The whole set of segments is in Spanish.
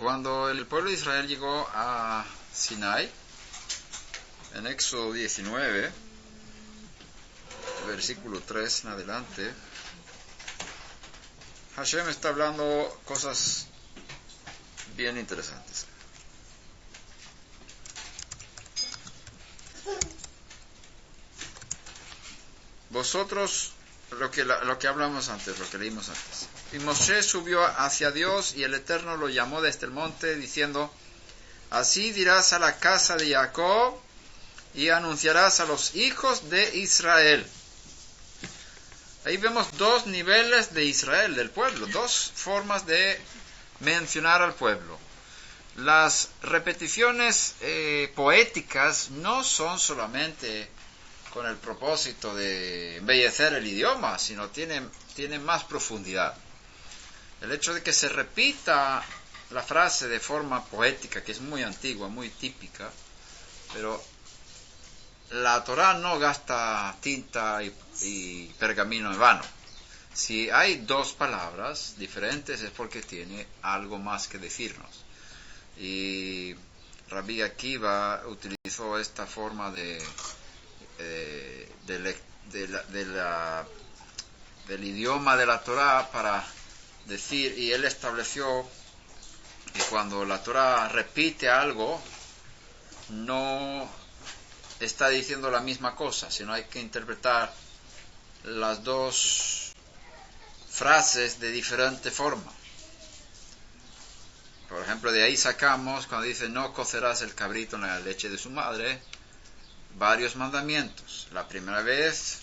Cuando el pueblo de Israel llegó a Sinai, en Éxodo 19, versículo 3 en adelante, Hashem está hablando cosas bien interesantes. Vosotros, lo que hablamos antes, lo que leímos antes. Y Moshe subió hacia Dios y el Eterno lo llamó desde el monte diciendo: así dirás a la casa de Jacob y anunciarás a los hijos de Israel. Ahí vemos dos niveles de Israel, del pueblo, dos formas de mencionar al pueblo. Las repeticiones poéticas no son solamente con el propósito de embellecer el idioma, sino tienen más profundidad. El hecho de que se repita la frase de forma poética, que es muy antigua, muy típica, pero la Torá no gasta tinta y pergamino en vano. Si hay dos palabras diferentes es porque tiene algo más que decirnos. Y Rabbi Akiva utilizó esta forma del idioma de la Torá para decir, y él estableció que cuando la Torá repite algo, no está diciendo la misma cosa, sino hay que interpretar las dos frases de diferente forma. Por ejemplo, de ahí sacamos, cuando dice no cocerás el cabrito en la leche de su madre, varios mandamientos. La primera vez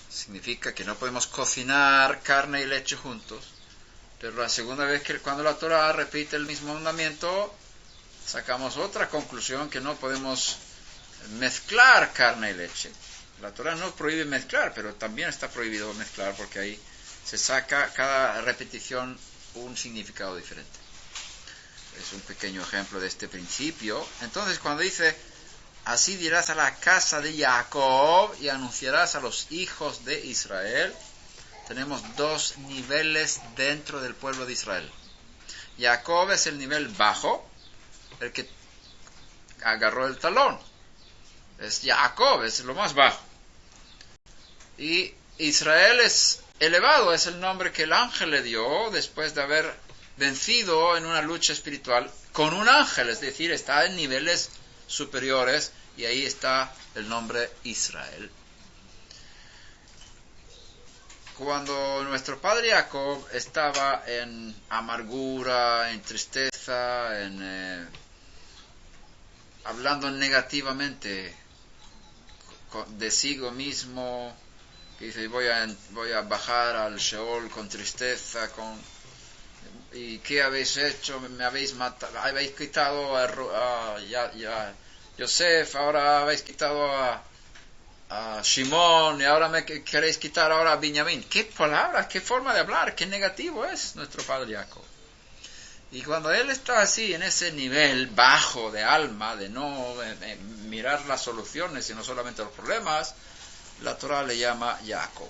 significa que no podemos cocinar carne y leche juntos, pero la segunda vez, que cuando la Torá repite el mismo mandamiento, sacamos otra conclusión, que no podemos mezclar carne y leche. La Torá no prohíbe mezclar, pero también está prohibido mezclar, porque ahí se saca cada repetición un significado diferente. Es un pequeño ejemplo de este principio. Entonces, cuando dice así dirás a la casa de Jacob y anunciarás a los hijos de Israel, tenemos dos niveles dentro del pueblo de Israel. Jacob es el nivel bajo, el que agarró el talón. Es Jacob, es lo más bajo. Y Israel es elevado, es el nombre que el ángel le dio después de haber vencido en una lucha espiritual con un ángel, es decir, está en niveles superiores, y ahí está el nombre Israel. Cuando nuestro padre Jacob estaba en amargura, en tristeza, hablando negativamente de sí mismo, que dice voy a bajar al Sheol con tristeza, ¿y qué habéis hecho? Me habéis matado, habéis quitado a Yosef, ahora habéis quitado a Shimón, y ahora me queréis quitar ahora a Benjamín. ¿Qué palabras, qué forma de hablar, qué negativo es nuestro padre Jacob? Y cuando él está así, en ese nivel bajo de alma, de no mirar las soluciones, sino solamente los problemas, la Torá le llama Jacob.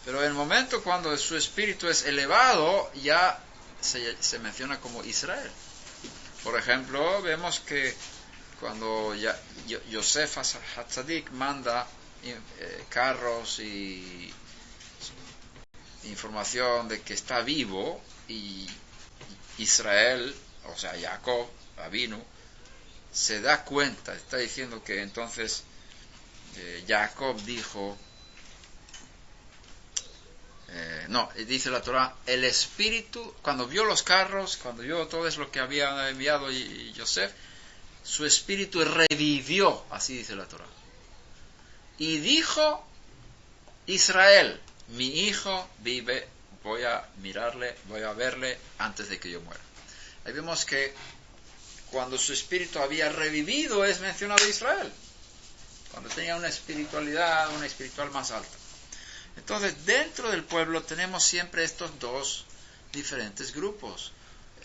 Pero en el momento cuando su espíritu es elevado, ya se menciona como Israel. Por ejemplo, vemos que cuando Yosef Hatzadik manda carros y información de que está vivo, y Israel, o sea Jacob, Avinu, se da cuenta, está diciendo que entonces Jacob dijo, dice la Torá, el espíritu, cuando vio los carros, cuando vio todo eso lo que había enviado Yosef, su espíritu revivió, así dice la Torá. Y dijo Israel, mi hijo vive, voy a mirarle, voy a verle antes de que yo muera. Ahí vemos que cuando su espíritu había revivido es mencionado Israel, cuando tenía una espiritual más alta. Entonces, dentro del pueblo tenemos siempre estos dos diferentes grupos.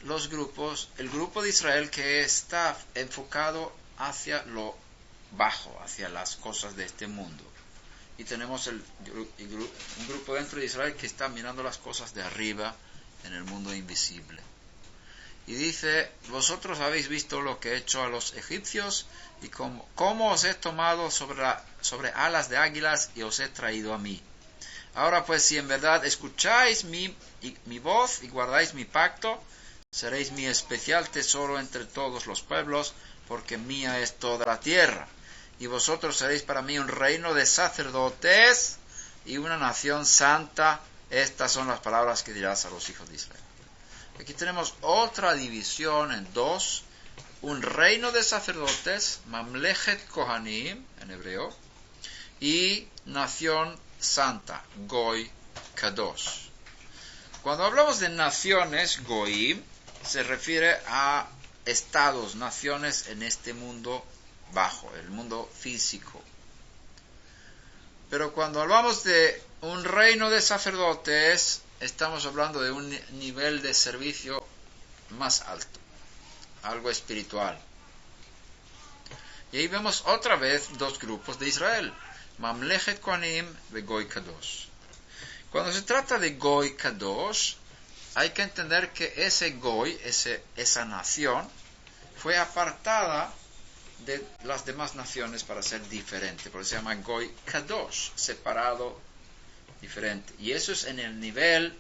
El grupo de Israel que está enfocado hacia lo bajo, hacia las cosas de este mundo. Y tenemos un grupo dentro de Israel que está mirando las cosas de arriba, en el mundo invisible. Y dice, vosotros habéis visto lo que he hecho a los egipcios y cómo os he tomado sobre alas de águilas y os he traído a mí. Ahora pues, si en verdad escucháis mi voz y guardáis mi pacto, seréis mi especial tesoro entre todos los pueblos, porque mía es toda la tierra. Y vosotros seréis para mí un reino de sacerdotes y una nación santa. Estas son las palabras que dirás a los hijos de Israel. Aquí tenemos otra división en dos. Un reino de sacerdotes, Mamlechet Kohanim, en hebreo, y nación santa, Goy Kadosh. Cuando hablamos de naciones, Goyim, se refiere a estados, naciones en este mundo bajo, el mundo físico. Pero cuando hablamos de un reino de sacerdotes, estamos hablando de un nivel de servicio más alto, algo espiritual. Y ahí vemos otra vez dos grupos de Israel, Mamlechet Kohanim y Goy Kadosh. Cuando se trata de Goy Kadosh, hay que entender que ese Goy, esa nación, fue apartada de las demás naciones para ser diferente. Por eso se llama Goy Kadosh, separado, diferente. Y eso es en el nivel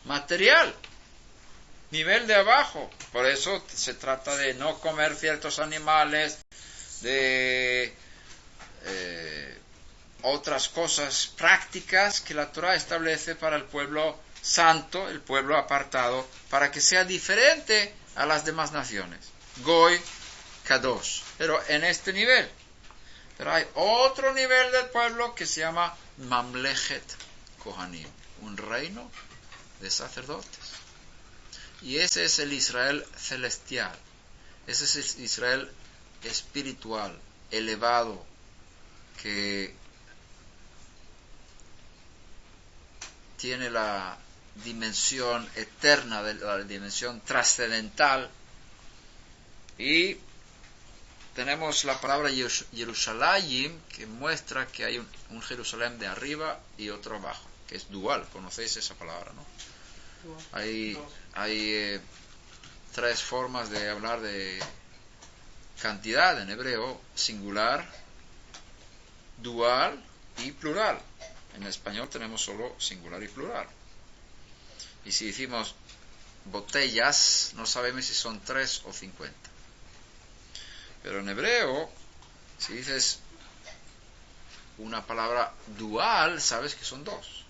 material, nivel de abajo. Por eso se trata de no comer ciertos animales, de otras cosas prácticas que la Torah establece para el pueblo santo, el pueblo apartado, para que sea diferente a las demás naciones. Goy Kadosh. Pero en este nivel. Pero hay otro nivel del pueblo que se llama Mamlechet Kohanim, un reino de sacerdotes. Y ese es el Israel celestial. Ese es el Israel espiritual, elevado, que tiene la dimensión eterna, la dimensión trascendental. Y tenemos la palabra Yerushalayim, que muestra que hay un Jerusalén de arriba y otro abajo, que es dual. ¿Conocéis esa palabra, no? Hay tres formas de hablar de cantidad en hebreo: singular, dual y plural. En español tenemos solo singular y plural. Y si decimos botellas, no sabemos si son 3 o 50. Pero en hebreo, si dices una palabra dual, sabes que son dos.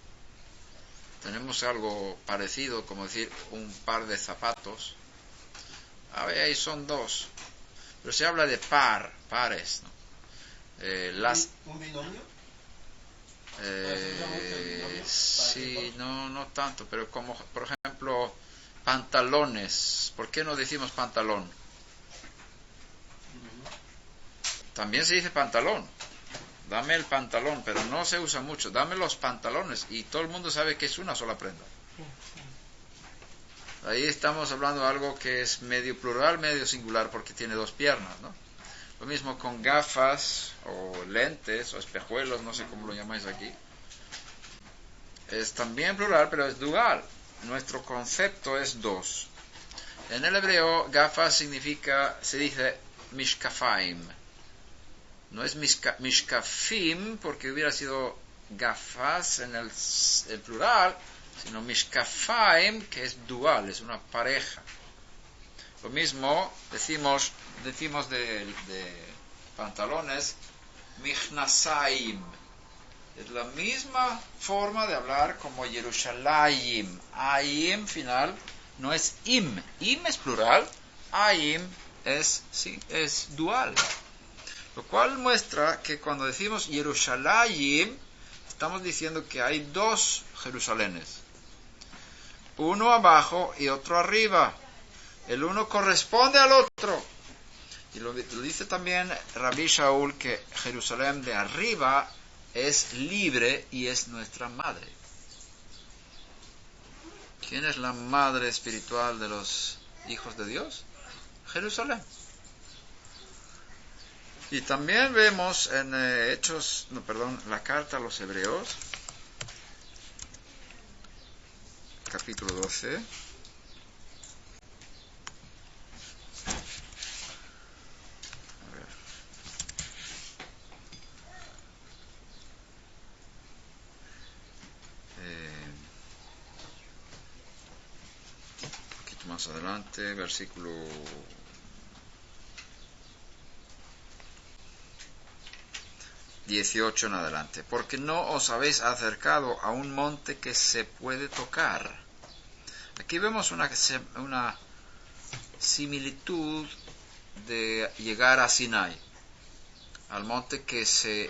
Tenemos algo parecido, como decir un par de zapatos. A ver, ahí son dos. Pero se habla de pares, ¿no? ¿Un binomio? Sí, no tanto, pero como por ejemplo pantalones. ¿Por qué no decimos pantalón? También se dice pantalón. Dame el pantalón, pero no se usa mucho. Dame los pantalones y todo el mundo sabe que es una sola prenda. Ahí estamos hablando de algo que es medio plural, medio singular, porque tiene dos piernas, ¿no? Lo mismo con gafas o lentes o espejuelos, no sé cómo lo llamáis aquí. Es también plural, pero es dual. Nuestro concepto es dos. En el hebreo, gafas se dice mishkafaim. No es mishkafim, porque hubiera sido gafas en el plural, sino mishkafaim, que es dual, es una pareja. Lo mismo decimos de pantalones, michnasaim. Es la misma forma de hablar como Yerushalayim. Aim final no es im. Im es plural, aim es dual. Lo cual muestra que cuando decimos Yerushalayim, estamos diciendo que hay dos Jerusalenes. Uno abajo y otro arriba. El uno corresponde al otro. Y lo dice también Rabbi Shaul, que Jerusalén de arriba es libre y es nuestra madre. ¿Quién es la madre espiritual de los hijos de Dios? Jerusalén. Y también vemos en la carta a los Hebreos, capítulo 12. más adelante, versículo 18 en adelante. Porque no os habéis acercado a un monte que se puede tocar. Aquí vemos una similitud de llegar a Sinai, al monte que se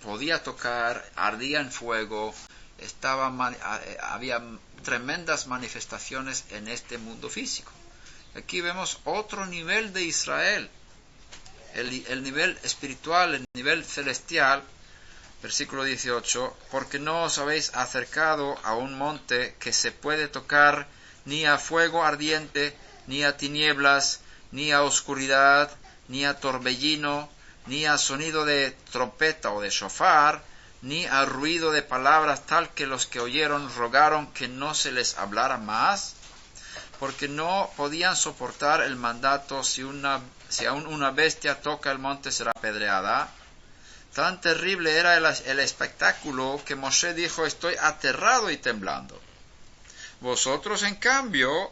podía tocar, ardía en fuego, había tremendas manifestaciones en este mundo físico. Aquí vemos otro nivel de Israel, el nivel espiritual, el nivel celestial. Versículo 18, porque no os habéis acercado a un monte que se puede tocar, ni a fuego ardiente, ni a tinieblas, ni a oscuridad, ni a torbellino, ni a sonido de trompeta o de shofar, ni a ruido de palabras, tal que los que oyeron rogaron que no se les hablara más, porque no podían soportar el mandato: si aún una bestia toca el monte será apedreada. Tan terrible era el espectáculo que Moshe dijo: estoy aterrado y temblando. Vosotros, en cambio,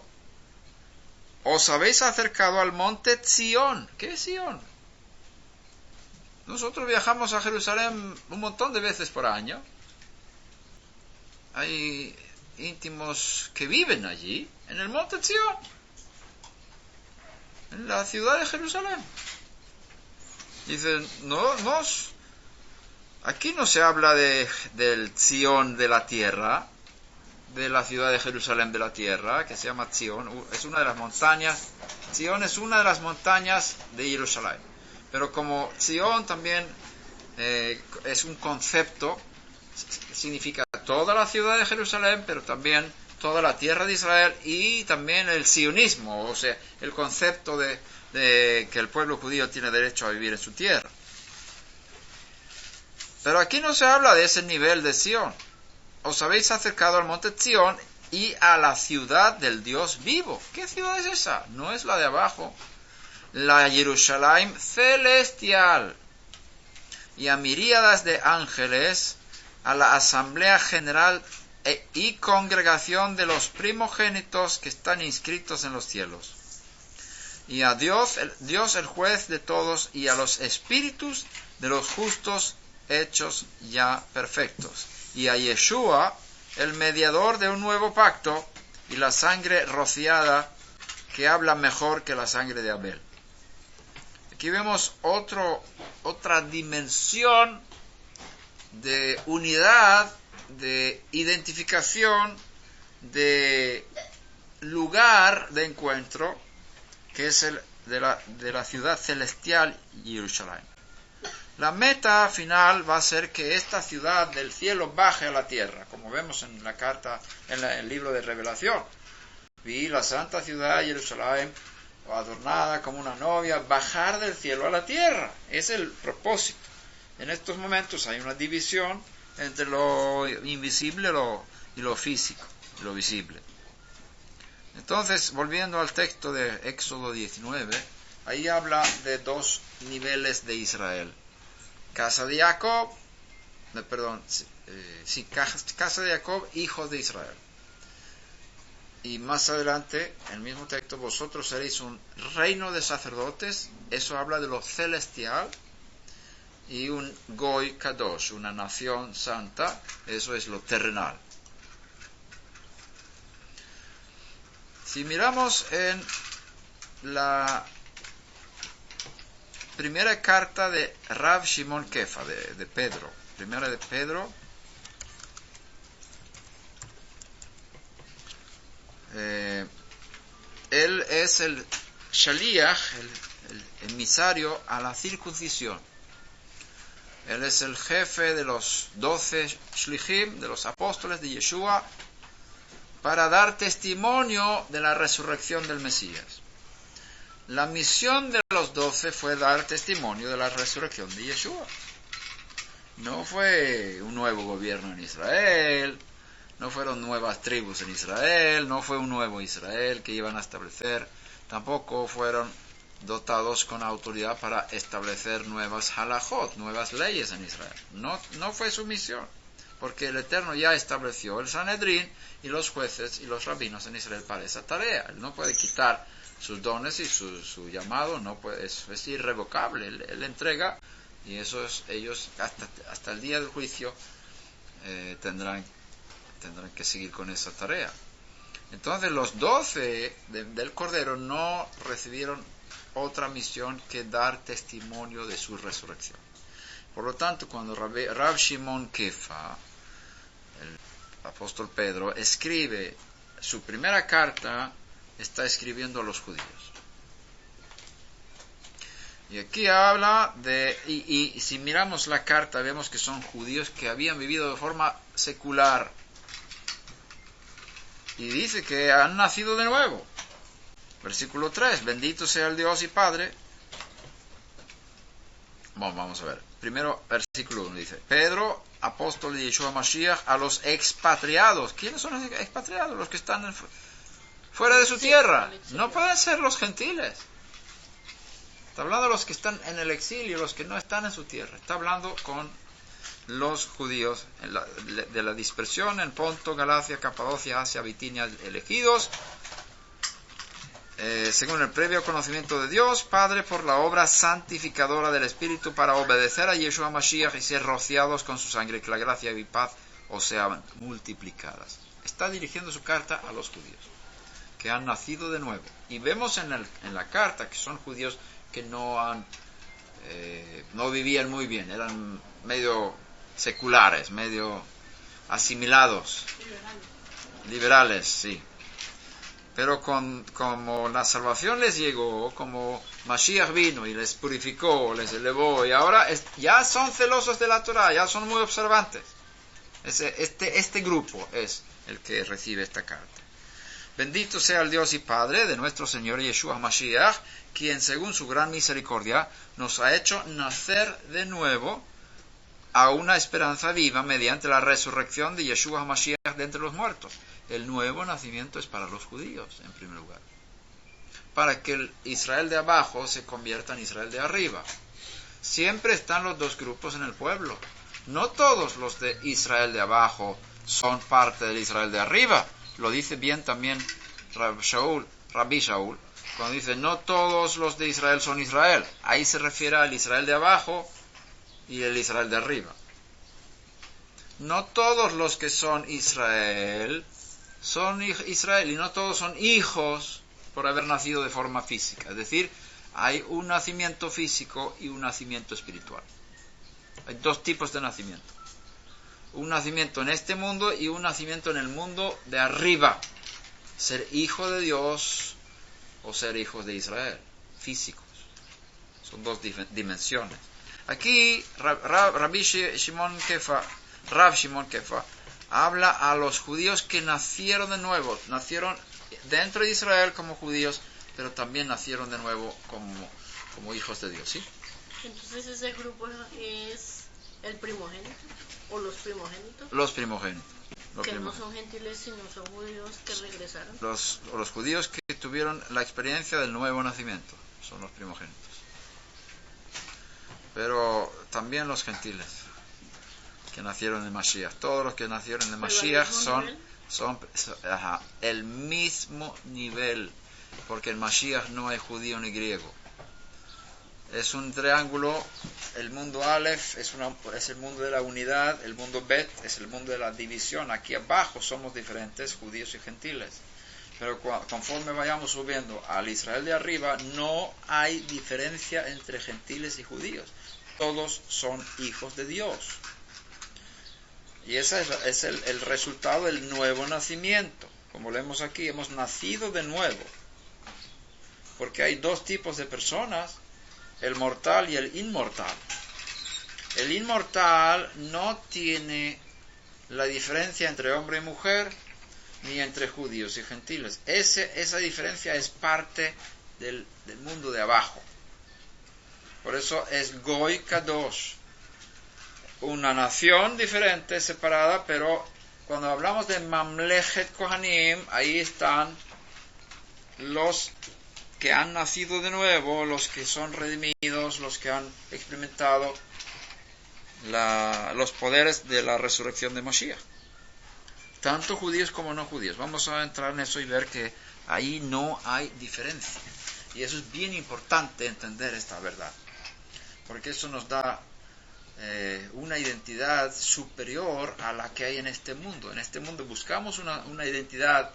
os habéis acercado al monte Sión. ¿Qué es Sión? Nosotros viajamos a Jerusalén un montón de veces por año. Hay íntimos que viven allí, en el monte Sión, en la ciudad de Jerusalén. Dicen, aquí no se habla del Sión de la tierra, de la ciudad de Jerusalén de la tierra, que se llama Sión. Es una de las montañas. Sión es una de las montañas de Jerusalén. Pero como Sión también es un concepto, significa toda la ciudad de Jerusalén, pero también toda la tierra de Israel, y también el sionismo, o sea, el concepto de que el pueblo judío tiene derecho a vivir en su tierra. Pero aquí no se habla de ese nivel de Sión. Os habéis acercado al monte Sión y a la ciudad del Dios vivo. ¿Qué ciudad es esa? No es la de abajo. La Jerusalén celestial. Y a miríadas de ángeles, a la asamblea general y congregación de los primogénitos que están inscritos en los cielos. Y a Dios el juez de todos, y a los espíritus de los justos hechos ya perfectos, y a Yeshua, el mediador de un nuevo pacto, y la sangre rociada, que habla mejor que la sangre de Abel. Aquí vemos otra dimensión de unidad, de identificación, de lugar de encuentro, que es el de la ciudad celestial Jerusalén. La meta final va a ser que esta ciudad del cielo baje a la tierra, como vemos en la carta, en el libro de Revelación. Vi la santa ciudad Jerusalén, adornada como una novia, bajar del cielo a la tierra. Es el propósito. En estos momentos hay una división entre lo invisible y lo físico, lo visible. Entonces, volviendo al texto de Éxodo 19, ahí habla de dos niveles de Israel. Casa de Jacob, casa de Jacob, hijos de Israel. Y más adelante, en el mismo texto, vosotros seréis un reino de sacerdotes. Eso habla de lo celestial. Y un Goy Kadosh, una nación santa. Eso es lo terrenal. Si miramos en la primera carta de Rav Shimon Kefa, de Pedro, primera de Pedro, él es el Shaliach, el emisario a la circuncisión. Él es el jefe de los 12 Shlichim, de los apóstoles de Yeshua, para dar testimonio de la resurrección del Mesías. La misión de los 12 fue dar testimonio de la resurrección de Yeshua. No fue un nuevo gobierno en Israel, no fueron nuevas tribus en Israel, no fue un nuevo Israel que iban a establecer, tampoco fueron dotados con autoridad para establecer nuevas halajot, nuevas leyes en Israel. No fue su misión. porque el Eterno ya estableció el Sanedrín y los jueces y los rabinos en Israel para esa tarea. Él no puede quitar sus dones y su llamado, no puede, es irrevocable. Él entrega, y eso es, ellos hasta el día del juicio tendrán que seguir con esa tarea. Entonces los 12 del Cordero no recibieron otra misión que dar testimonio de su resurrección. Por lo tanto, cuando Rab Shimon Kefa, el apóstol Pedro, escribe su primera carta, está escribiendo a los judíos. Y aquí habla de, y si miramos la carta, vemos que son judíos que habían vivido de forma secular. Y dice que han nacido de nuevo. Versículo 3, bendito sea el Dios y Padre. Bueno, vamos a ver. Primero, versículo 1 dice, Pedro, apóstol de Yeshua Mashiach, a los expatriados. ¿Quiénes son los expatriados? Los que están fuera de su tierra. No pueden ser los gentiles. Está hablando de los que están en el exilio, los que no están en su tierra. Está hablando con los judíos de la dispersión en Ponto, Galacia, Capadocia, Asia, Bitinia, elegidos, según el previo conocimiento de Dios, Padre, por la obra santificadora del Espíritu, para obedecer a Yeshua Mashiach y ser rociados con su sangre, que la gracia y paz os sean multiplicadas. Está dirigiendo su carta a los judíos, que han nacido de nuevo. Y vemos en la carta que son judíos que no vivían muy bien, eran medio seculares, medio asimilados, liberales, sí. Pero como la salvación les llegó, como Mashiach vino y les purificó, les elevó, y ahora ya son celosos de la Torah, ya son muy observantes. Este grupo es el que recibe esta carta. Bendito sea el Dios y Padre de nuestro Señor Yeshua Mashiach, quien según su gran misericordia nos ha hecho nacer de nuevo a una esperanza viva mediante la resurrección de Yeshua Mashiach de entre los muertos. El nuevo nacimiento es para los judíos, en primer lugar, para que el Israel de abajo se convierta en Israel de arriba. Siempre están los dos grupos en el pueblo. No todos los de Israel de abajo son parte del Israel de arriba. Lo dice bien también Rabbi Shaul, cuando dice, no todos los de Israel son Israel. Ahí se refiere al Israel de abajo y el Israel de arriba. No todos los que son Israel, y no todos son hijos por haber nacido de forma física. Es decir, hay un nacimiento físico y un nacimiento espiritual. Hay dos tipos de nacimiento. Un nacimiento en este mundo y un nacimiento en el mundo de arriba. Ser hijo de Dios o ser hijos de Israel, físicos. Son dos dimensiones. Aquí Rav Shimon Kefa habla a los judíos que nacieron de nuevo, nacieron dentro de Israel como judíos, pero también nacieron de nuevo como hijos de Dios, ¿sí? Entonces ese grupo es el primogénito o los primogénitos. Los primogénitos. Que no son gentiles sino son judíos que regresaron. Los judíos que tuvieron la experiencia del nuevo nacimiento son los primogénitos. Pero también los gentiles que nacieron de Mashiach. Todos los que nacieron de Mashiach son el mismo nivel, porque en Mashiach no hay judío ni griego. Es un triángulo. El mundo Aleph es el mundo de la unidad, el mundo Bet es el mundo de la división. Aquí abajo somos diferentes, judíos y gentiles. Pero conforme vayamos subiendo al Israel de arriba, no hay diferencia entre gentiles y judíos. Todos son hijos de Dios. Y ese es el resultado del nuevo nacimiento. Como leemos aquí, hemos nacido de nuevo. Porque hay dos tipos de personas, el mortal y el inmortal. El inmortal no tiene la diferencia entre hombre y mujer, ni entre judíos y gentiles. Esa diferencia es parte del mundo de abajo. Por eso es Goy Kadosh, una nación diferente, separada, pero cuando hablamos de Mamlechet Kohanim, ahí están los que han nacido de nuevo, los que son redimidos, los que han experimentado los poderes de la resurrección de Moshiach. Tanto judíos como no judíos. Vamos a entrar en eso y ver que ahí no hay diferencia. Y eso es bien importante entender esta verdad. Porque eso nos da una identidad superior a la que hay en este mundo. En este mundo buscamos una identidad,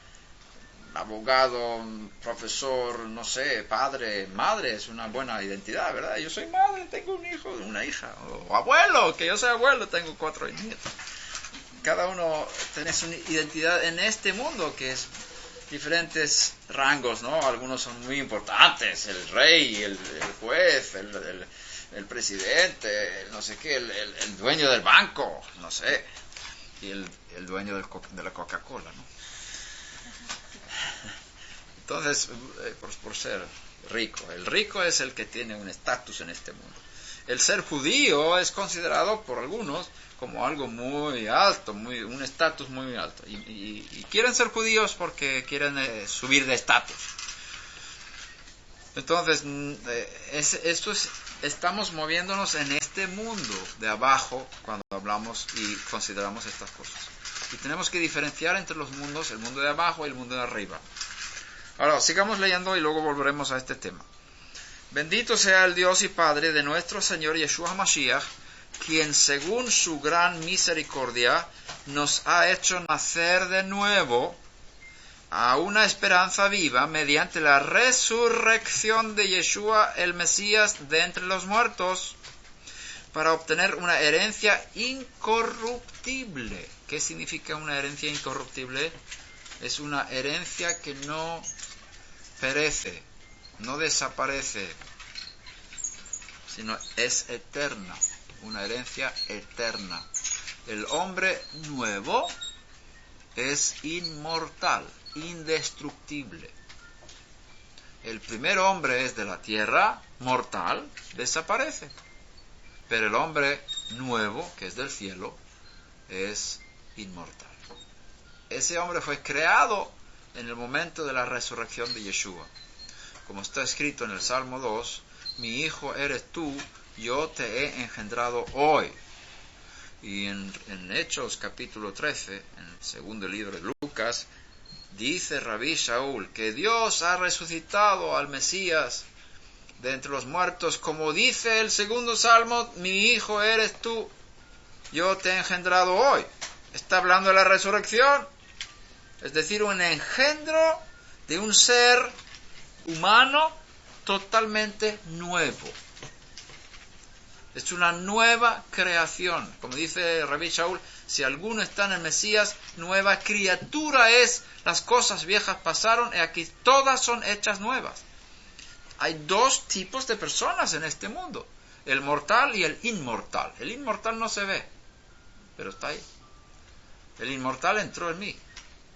abogado, profesor, no sé, padre, madre, es una buena identidad, ¿verdad? Yo soy madre, tengo un hijo, una hija, o abuelo, que yo soy abuelo, tengo 4 nietos. Cada uno tiene su identidad en este mundo, que es diferentes rangos, ¿no? Algunos son muy importantes, el rey, el juez, el presidente, no sé qué, el dueño del banco, no sé, y el dueño de la Coca-Cola, ¿no? Entonces, por ser rico, el rico es el que tiene un estatus en este mundo. El ser judío es considerado por algunos como algo muy alto, un estatus muy alto. Y quieren ser judíos porque quieren subir de estatus. Entonces, estamos moviéndonos en este mundo de abajo cuando hablamos y consideramos estas cosas. Y tenemos que diferenciar entre los mundos, el mundo de abajo y el mundo de arriba. Ahora, sigamos leyendo y luego volveremos a este tema. Bendito sea el Dios y Padre de nuestro Señor Yeshua HaMashiach, quien según su gran misericordia nos ha hecho nacer de nuevo a una esperanza viva mediante la resurrección de Yeshua el Mesías de entre los muertos, para obtener una herencia incorruptible. ¿Qué significa una herencia incorruptible? Es una herencia que no perece, no desaparece, sino es eterna, una herencia eterna. El hombre nuevo es inmortal, indestructible. El primer hombre es de la tierra, mortal, desaparece. Pero el hombre nuevo, que es del cielo, es inmortal. Ese hombre fue creado en el momento de la resurrección de Yeshua. Como está escrito en el Salmo 2, mi hijo eres tú, yo te he engendrado hoy. Y en Hechos capítulo 13, en el segundo libro de Lucas, dice Rabí Shaul que Dios ha resucitado al Mesías de entre los muertos, como dice el segundo Salmo, mi hijo eres tú, yo te he engendrado hoy. Está hablando de la resurrección, es decir, un engendro de un ser humano totalmente nuevo. Es una nueva creación. Como dice Rabí Shaul, si alguno está en el Mesías, nueva criatura es, las cosas viejas pasaron y aquí todas son hechas nuevas. Hay 2 tipos de personas en este mundo, el mortal y el inmortal. El inmortal no se ve, pero está ahí. El inmortal entró en mí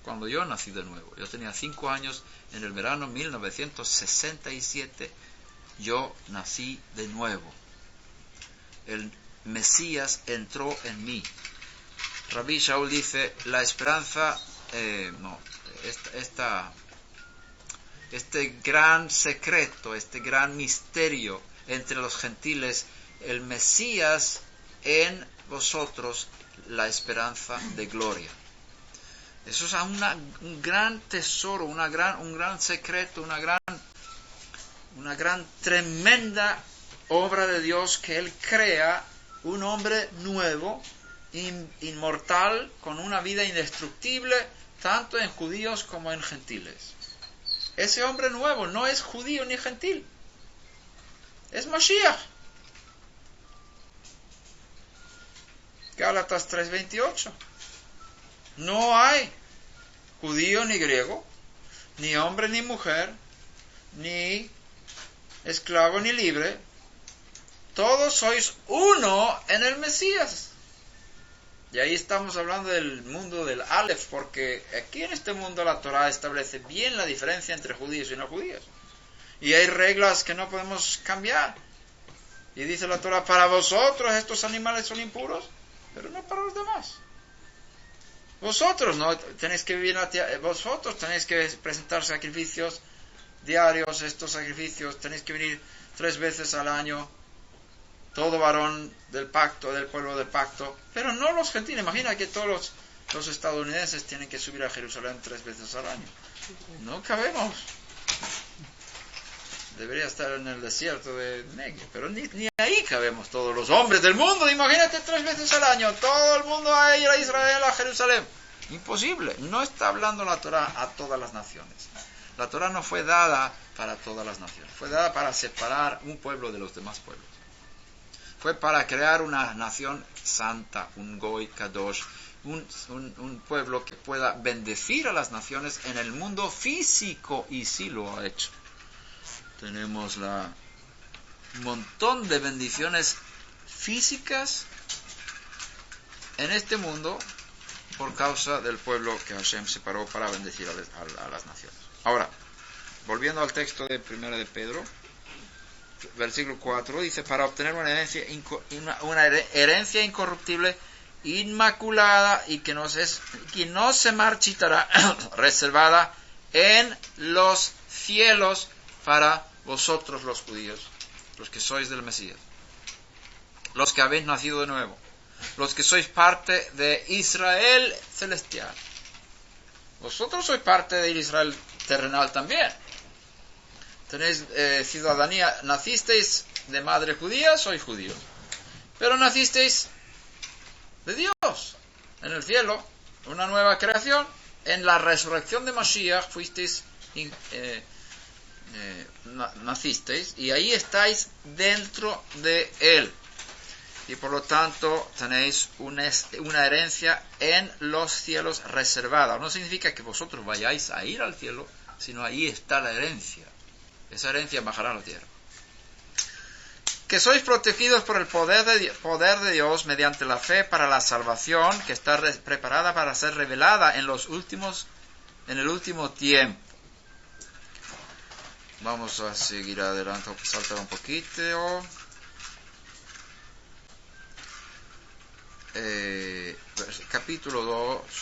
cuando yo nací de nuevo. Yo tenía 5 años, en el verano 1967, yo nací de nuevo. El Mesías entró en mí. Rabí Shaul dice, la esperanza, este gran secreto, este gran misterio entre los gentiles, el Mesías en vosotros, la esperanza de gloria. Eso es un gran tesoro, un gran secreto, una gran tremenda obra de Dios, que Él crea un hombre nuevo, inmortal, con una vida indestructible, tanto en judíos como en gentiles. Ese hombre nuevo no es judío ni gentil, es Mashiach. Gálatas 3:28. No hay judío ni griego, ni hombre ni mujer, ni esclavo ni libre. Todos sois uno en el Mesías. Y ahí estamos hablando del mundo del Aleph, porque aquí en este mundo la Torah establece bien la diferencia entre judíos y no judíos. Y hay reglas que no podemos cambiar. Y dice la Torah, para vosotros estos animales son impuros, pero no para los demás. Vosotros no tenéis que vivir vosotros tenéis que presentar sacrificios diarios, estos sacrificios, tenéis que venir 3 veces al año, todo varón del pacto, del pueblo del pacto, pero no los gentiles. Imagina que todos los estadounidenses tienen que subir a Jerusalén 3 veces al año. No cabemos. Debería estar en el desierto de Negev, pero ni ahí cabemos todos los hombres del mundo. Imagínate 3 veces al año, todo el mundo va a ir a Israel, a Jerusalén. Imposible. No está hablando la Torah a todas las naciones. La Torah no fue dada para todas las naciones. Fue dada para separar un pueblo de los demás pueblos. Fue para crear una nación santa, un Goy Kadosh, un pueblo que pueda bendecir a las naciones en el mundo físico, y sí lo ha hecho. Tenemos un montón de bendiciones físicas en este mundo por causa del pueblo que Hashem separó para bendecir a las naciones. Ahora, volviendo al texto de 1 de Pedro, versículo 4, dice: para obtener una herencia incorruptible, inmaculada, y que no se marchitará, reservada en los cielos para vosotros los judíos, los que sois del Mesías, los que habéis nacido de nuevo, los que sois parte de Israel celestial. Vosotros sois parte de Israel terrenal también. Tenéis ciudadanía, nacisteis de madre judía, sois judíos, pero nacisteis de Dios, en el cielo, una nueva creación. En la resurrección de Mashiach fuisteis, nacisteis, y ahí estáis dentro de él, y por lo tanto tenéis una herencia en los cielos reservada. No significa que vosotros vayáis a ir al cielo, sino ahí está la herencia. Esa herencia bajará a la tierra. Que sois protegidos por el poder de Dios mediante la fe para la salvación, que está preparada para ser revelada en el último tiempo. Vamos a seguir adelante, saltar un poquito. Capítulo 2.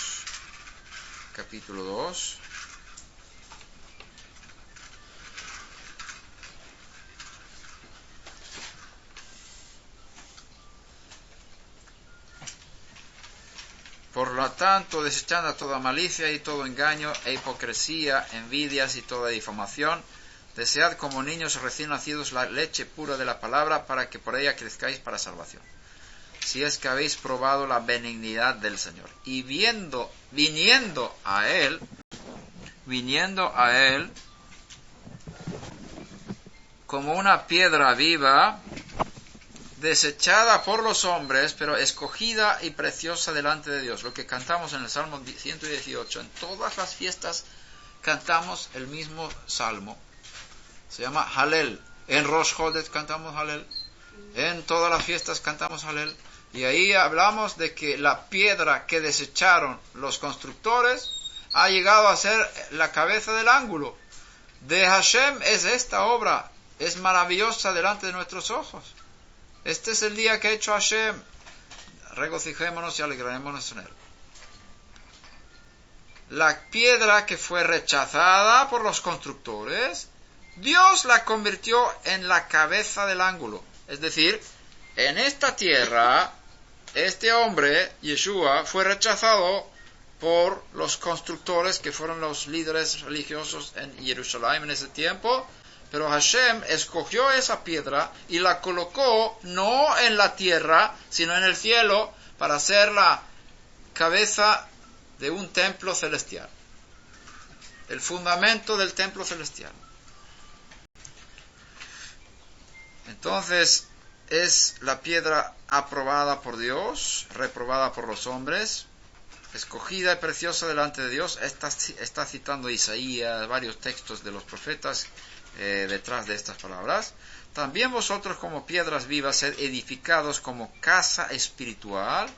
Por lo tanto, desechando toda malicia y todo engaño e hipocresía, envidias y toda difamación, desead como niños recién nacidos la leche pura de la palabra, para que por ella crezcáis para salvación, si es que habéis probado la benignidad del Señor. Y viniendo a Él, como una piedra viva, desechada por los hombres, pero escogida y preciosa delante de Dios. Lo que cantamos en el Salmo 118, en todas las fiestas cantamos el mismo salmo. Se llama Halel. En Rosh Chodesh cantamos Halel. En todas las fiestas cantamos Halel. Y ahí hablamos de que la piedra que desecharon los constructores ha llegado a ser la cabeza del ángulo. De Hashem es esta obra. Es maravillosa delante de nuestros ojos. Este es el día que ha hecho Hashem. Regocijémonos y alegraremos en él. La piedra que fue rechazada por los constructores, Dios la convirtió en la cabeza del ángulo. Es decir, en esta tierra, este hombre, Yeshua, fue rechazado por los constructores, que fueron los líderes religiosos en Jerusalén en ese tiempo. Pero Hashem escogió esa piedra y la colocó no en la tierra, sino en el cielo, para ser la cabeza de un templo celestial. El fundamento del templo celestial. Entonces, es la piedra aprobada por Dios, reprobada por los hombres, escogida y preciosa delante de Dios. Está citando Isaías, varios textos de los profetas, detrás de estas palabras. También vosotros como piedras vivas sed edificados como casa espiritual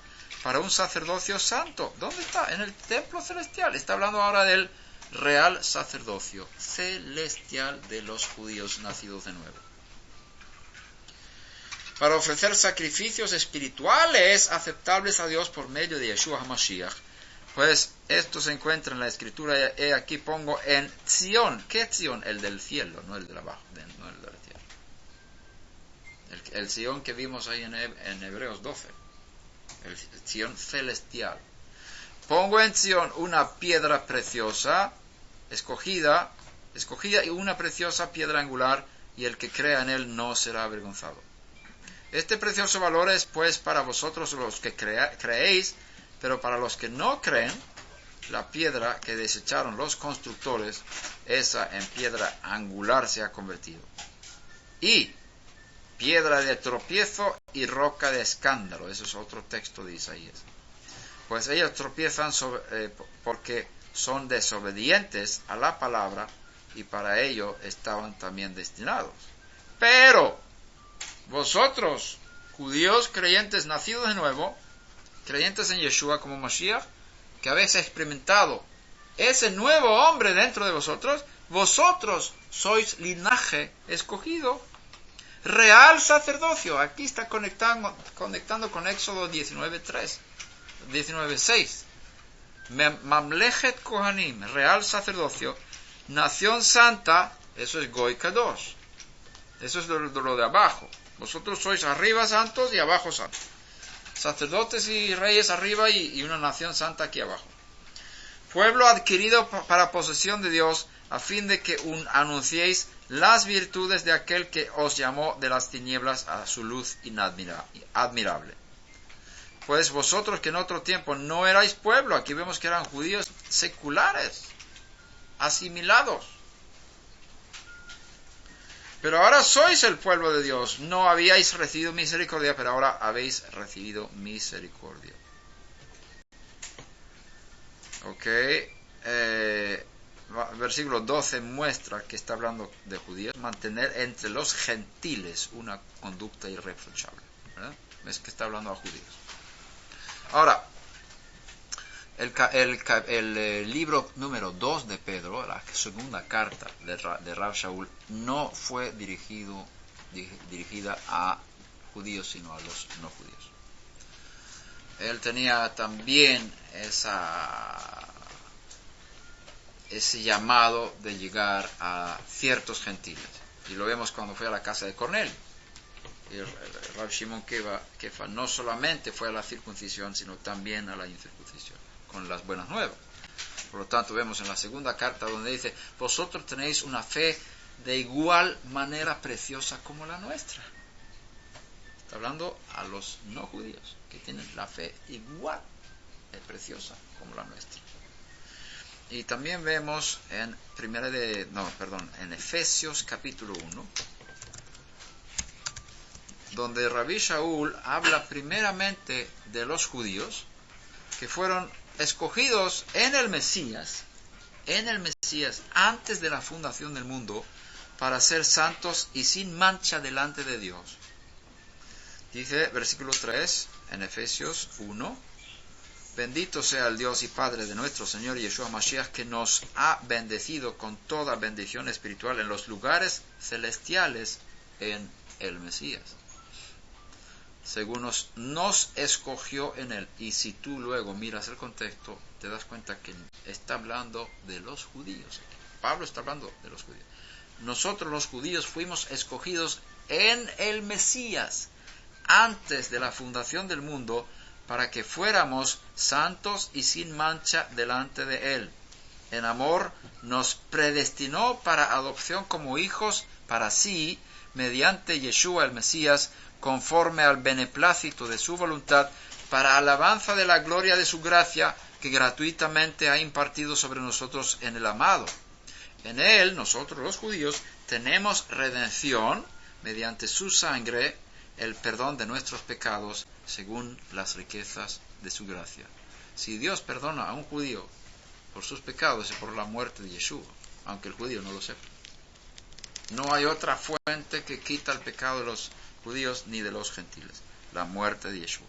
para un sacerdocio santo. ¿Dónde está? En el templo celestial. Está hablando ahora del real sacerdocio celestial de los judíos nacidos de nuevo. Para ofrecer sacrificios espirituales aceptables a Dios por medio de Yeshua HaMashiach. Pues esto se encuentra en la escritura, aquí pongo en Zion. ¿Qué Zion? El del cielo, no el de abajo, no el de la tierra. El Sion que vimos ahí en Hebreos 12. El Sion celestial. Pongo en Sion una piedra preciosa, escogida y una preciosa piedra angular, y el que crea en él no será avergonzado. Este precioso valor es pues para vosotros los que creéis, pero para los que no creen, la piedra que desecharon los constructores, esa en piedra angular se ha convertido. Y piedra de tropiezo y roca de escándalo. Eso es otro texto de Isaías. Pues ellos tropiezan porque son desobedientes a la palabra, y para ello estaban también destinados. Pero vosotros, judíos creyentes nacidos de nuevo, creyentes en Yeshua como Mashiach, que habéis experimentado ese nuevo hombre dentro de vosotros, vosotros sois linaje escogido, real sacerdocio. Aquí está conectando con Éxodo 19:6. Mamlechet Kohanim, real sacerdocio, nación santa, eso es Goy Kadosh. Eso es lo de abajo. Vosotros sois arriba santos y abajo santos. Sacerdotes y reyes arriba y una nación santa aquí abajo. Pueblo adquirido para posesión de Dios, a fin de que anunciéis las virtudes de aquel que os llamó de las tinieblas a su luz admirable. Pues vosotros que en otro tiempo no erais pueblo, aquí vemos que eran judíos seculares, asimilados. Pero ahora sois el pueblo de Dios. No habíais recibido misericordia, pero ahora habéis recibido misericordia. Ok. Versículo 12 muestra que está hablando de judíos. Mantener entre los gentiles una conducta irreprochable. ¿Verdad? ¿Ves que está hablando a judíos? Ahora, el libro número 2 de Pedro, la segunda carta de Rav Shaul, no fue dirigida a judíos, sino a los no judíos. Él tenía también ese llamado de llegar a ciertos gentiles. Y lo vemos cuando fue a la casa de Cornelio. Y el Rav Shimon Kefa no solamente fue a la circuncisión, sino también a la incircuncisión, con las buenas nuevas. Por lo tanto, vemos en la segunda carta donde dice: vosotros tenéis una fe de igual manera preciosa como la nuestra. Está hablando a los no judíos, que tienen la fe igual de preciosa como la nuestra. Y también vemos en Efesios capítulo 1, donde Rabbi Shaul habla primeramente de los judíos que fueron escogidos en el Mesías antes de la fundación del mundo, para ser santos y sin mancha delante de Dios. Dice versículo 3 en Efesios 1: bendito sea el Dios y Padre de nuestro Señor Yeshua Mashiach, que nos ha bendecido con toda bendición espiritual en los lugares celestiales en el Mesías, según nos escogió en él. Y si tú luego miras el contexto, te das cuenta que está hablando de los judíos. Pablo está hablando de los judíos. Nosotros los judíos fuimos escogidos en el Mesías antes de la fundación del mundo, para que fuéramos santos y sin mancha delante de él. En amor nos predestinó para adopción como hijos para sí, mediante Yeshua el Mesías, conforme al beneplácito de su voluntad, para alabanza de la gloria de su gracia, que gratuitamente ha impartido sobre nosotros en el amado. En él, nosotros los judíos, tenemos redención, mediante su sangre, el perdón de nuestros pecados, según las riquezas de su gracia. Si Dios perdona a un judío por sus pecados, es por la muerte de Yeshua, aunque el judío no lo sepa. No hay otra fuente que quita el pecado de los judíos ni de los gentiles: la muerte de Yeshua.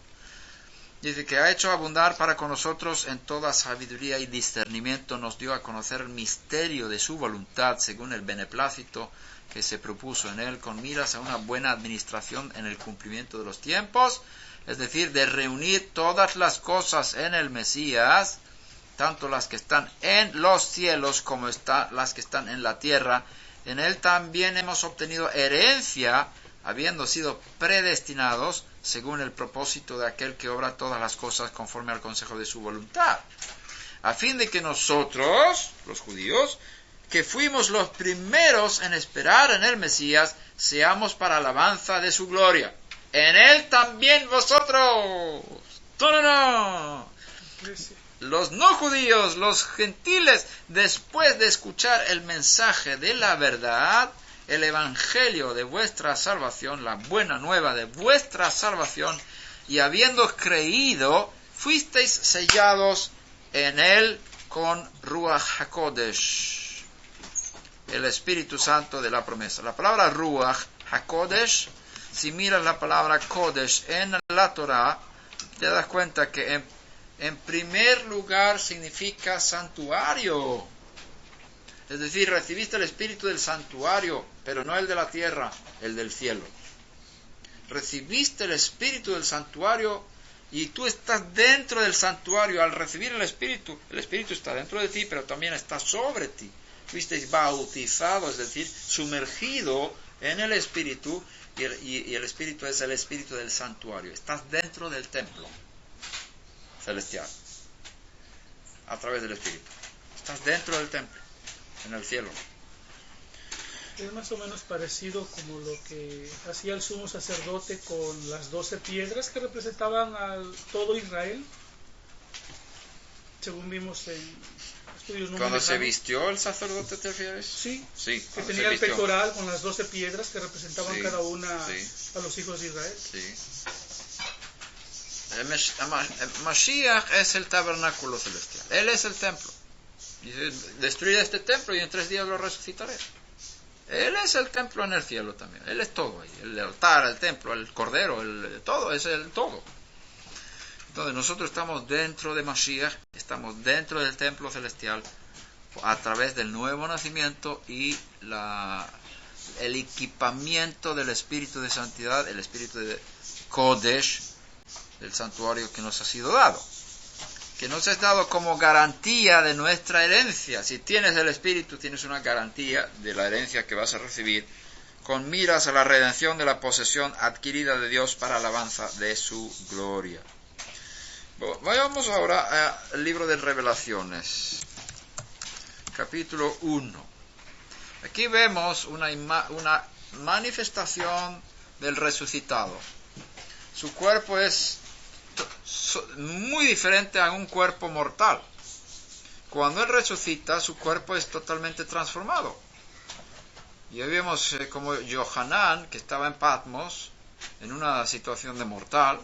Dice que ha hecho abundar para con nosotros en toda sabiduría y discernimiento, nos dio a conocer el misterio de su voluntad, según el beneplácito que se propuso en él, con miras a una buena administración en el cumplimiento de los tiempos, es decir, de reunir todas las cosas en el Mesías, tanto las que están en los cielos como las que están en la tierra. En él también hemos obtenido herencia, habiendo sido predestinados según el propósito de aquel que obra todas las cosas conforme al consejo de su voluntad, a fin de que nosotros, los judíos, que fuimos los primeros en esperar en el Mesías, seamos para alabanza de su gloria. En él también vosotros. ¡No! Los no judíos, los gentiles, después de escuchar el mensaje de la verdad, el evangelio de vuestra salvación, la buena nueva de vuestra salvación, y habiendo creído, fuisteis sellados en él con Ruach HaKodesh, el Espíritu Santo de la promesa. La palabra Ruach HaKodesh, si miras la palabra Kodesh en la Torah, te das cuenta que en primer lugar significa santuario. Es decir, recibiste el espíritu del santuario, pero no el de la tierra, el del cielo. Recibiste el espíritu del santuario y tú estás dentro del santuario. Al recibir el espíritu está dentro de ti, pero también está sobre ti. Fuisteis bautizados, es decir, sumergido en el espíritu, y el espíritu es el espíritu del santuario. Estás dentro del templo celestial a través del espíritu. Estás dentro del templo, en el cielo. Es más o menos parecido como lo que hacía el sumo sacerdote con las 12 piedras que representaban a todo Israel, según vimos en estudios no cuando se vistió el sacerdote, ¿te refieres? Sí, que cuando tenía el pectoral con las 12 piedras que representaban cada una a los hijos de Israel. Sí. El Mashiach es el tabernáculo celestial. Él es el templo. Dice, destruiré este templo y en 3 días lo resucitaré. Él es el templo en el cielo también. Él es todo ahí. El altar, el templo, el cordero, todo, es el todo. Entonces nosotros estamos dentro de Mashiach, estamos dentro del templo celestial a través del nuevo nacimiento y el equipamiento del espíritu de santidad, el espíritu de Kodesh, del santuario que nos ha sido dado, que nos es dado como garantía de nuestra herencia. Si tienes el espíritu, tienes una garantía de la herencia que vas a recibir, con miras a la redención de la posesión adquirida de Dios para alabanza de su gloria. Vayamos ahora al libro de Revelaciones, capítulo 1. Aquí vemos una manifestación del resucitado. Su cuerpo es muy diferente a un cuerpo mortal. Cuando Él resucita, su cuerpo es totalmente transformado. Y hoy vemos como Yohanan, que estaba en Patmos, en una situación de mortal,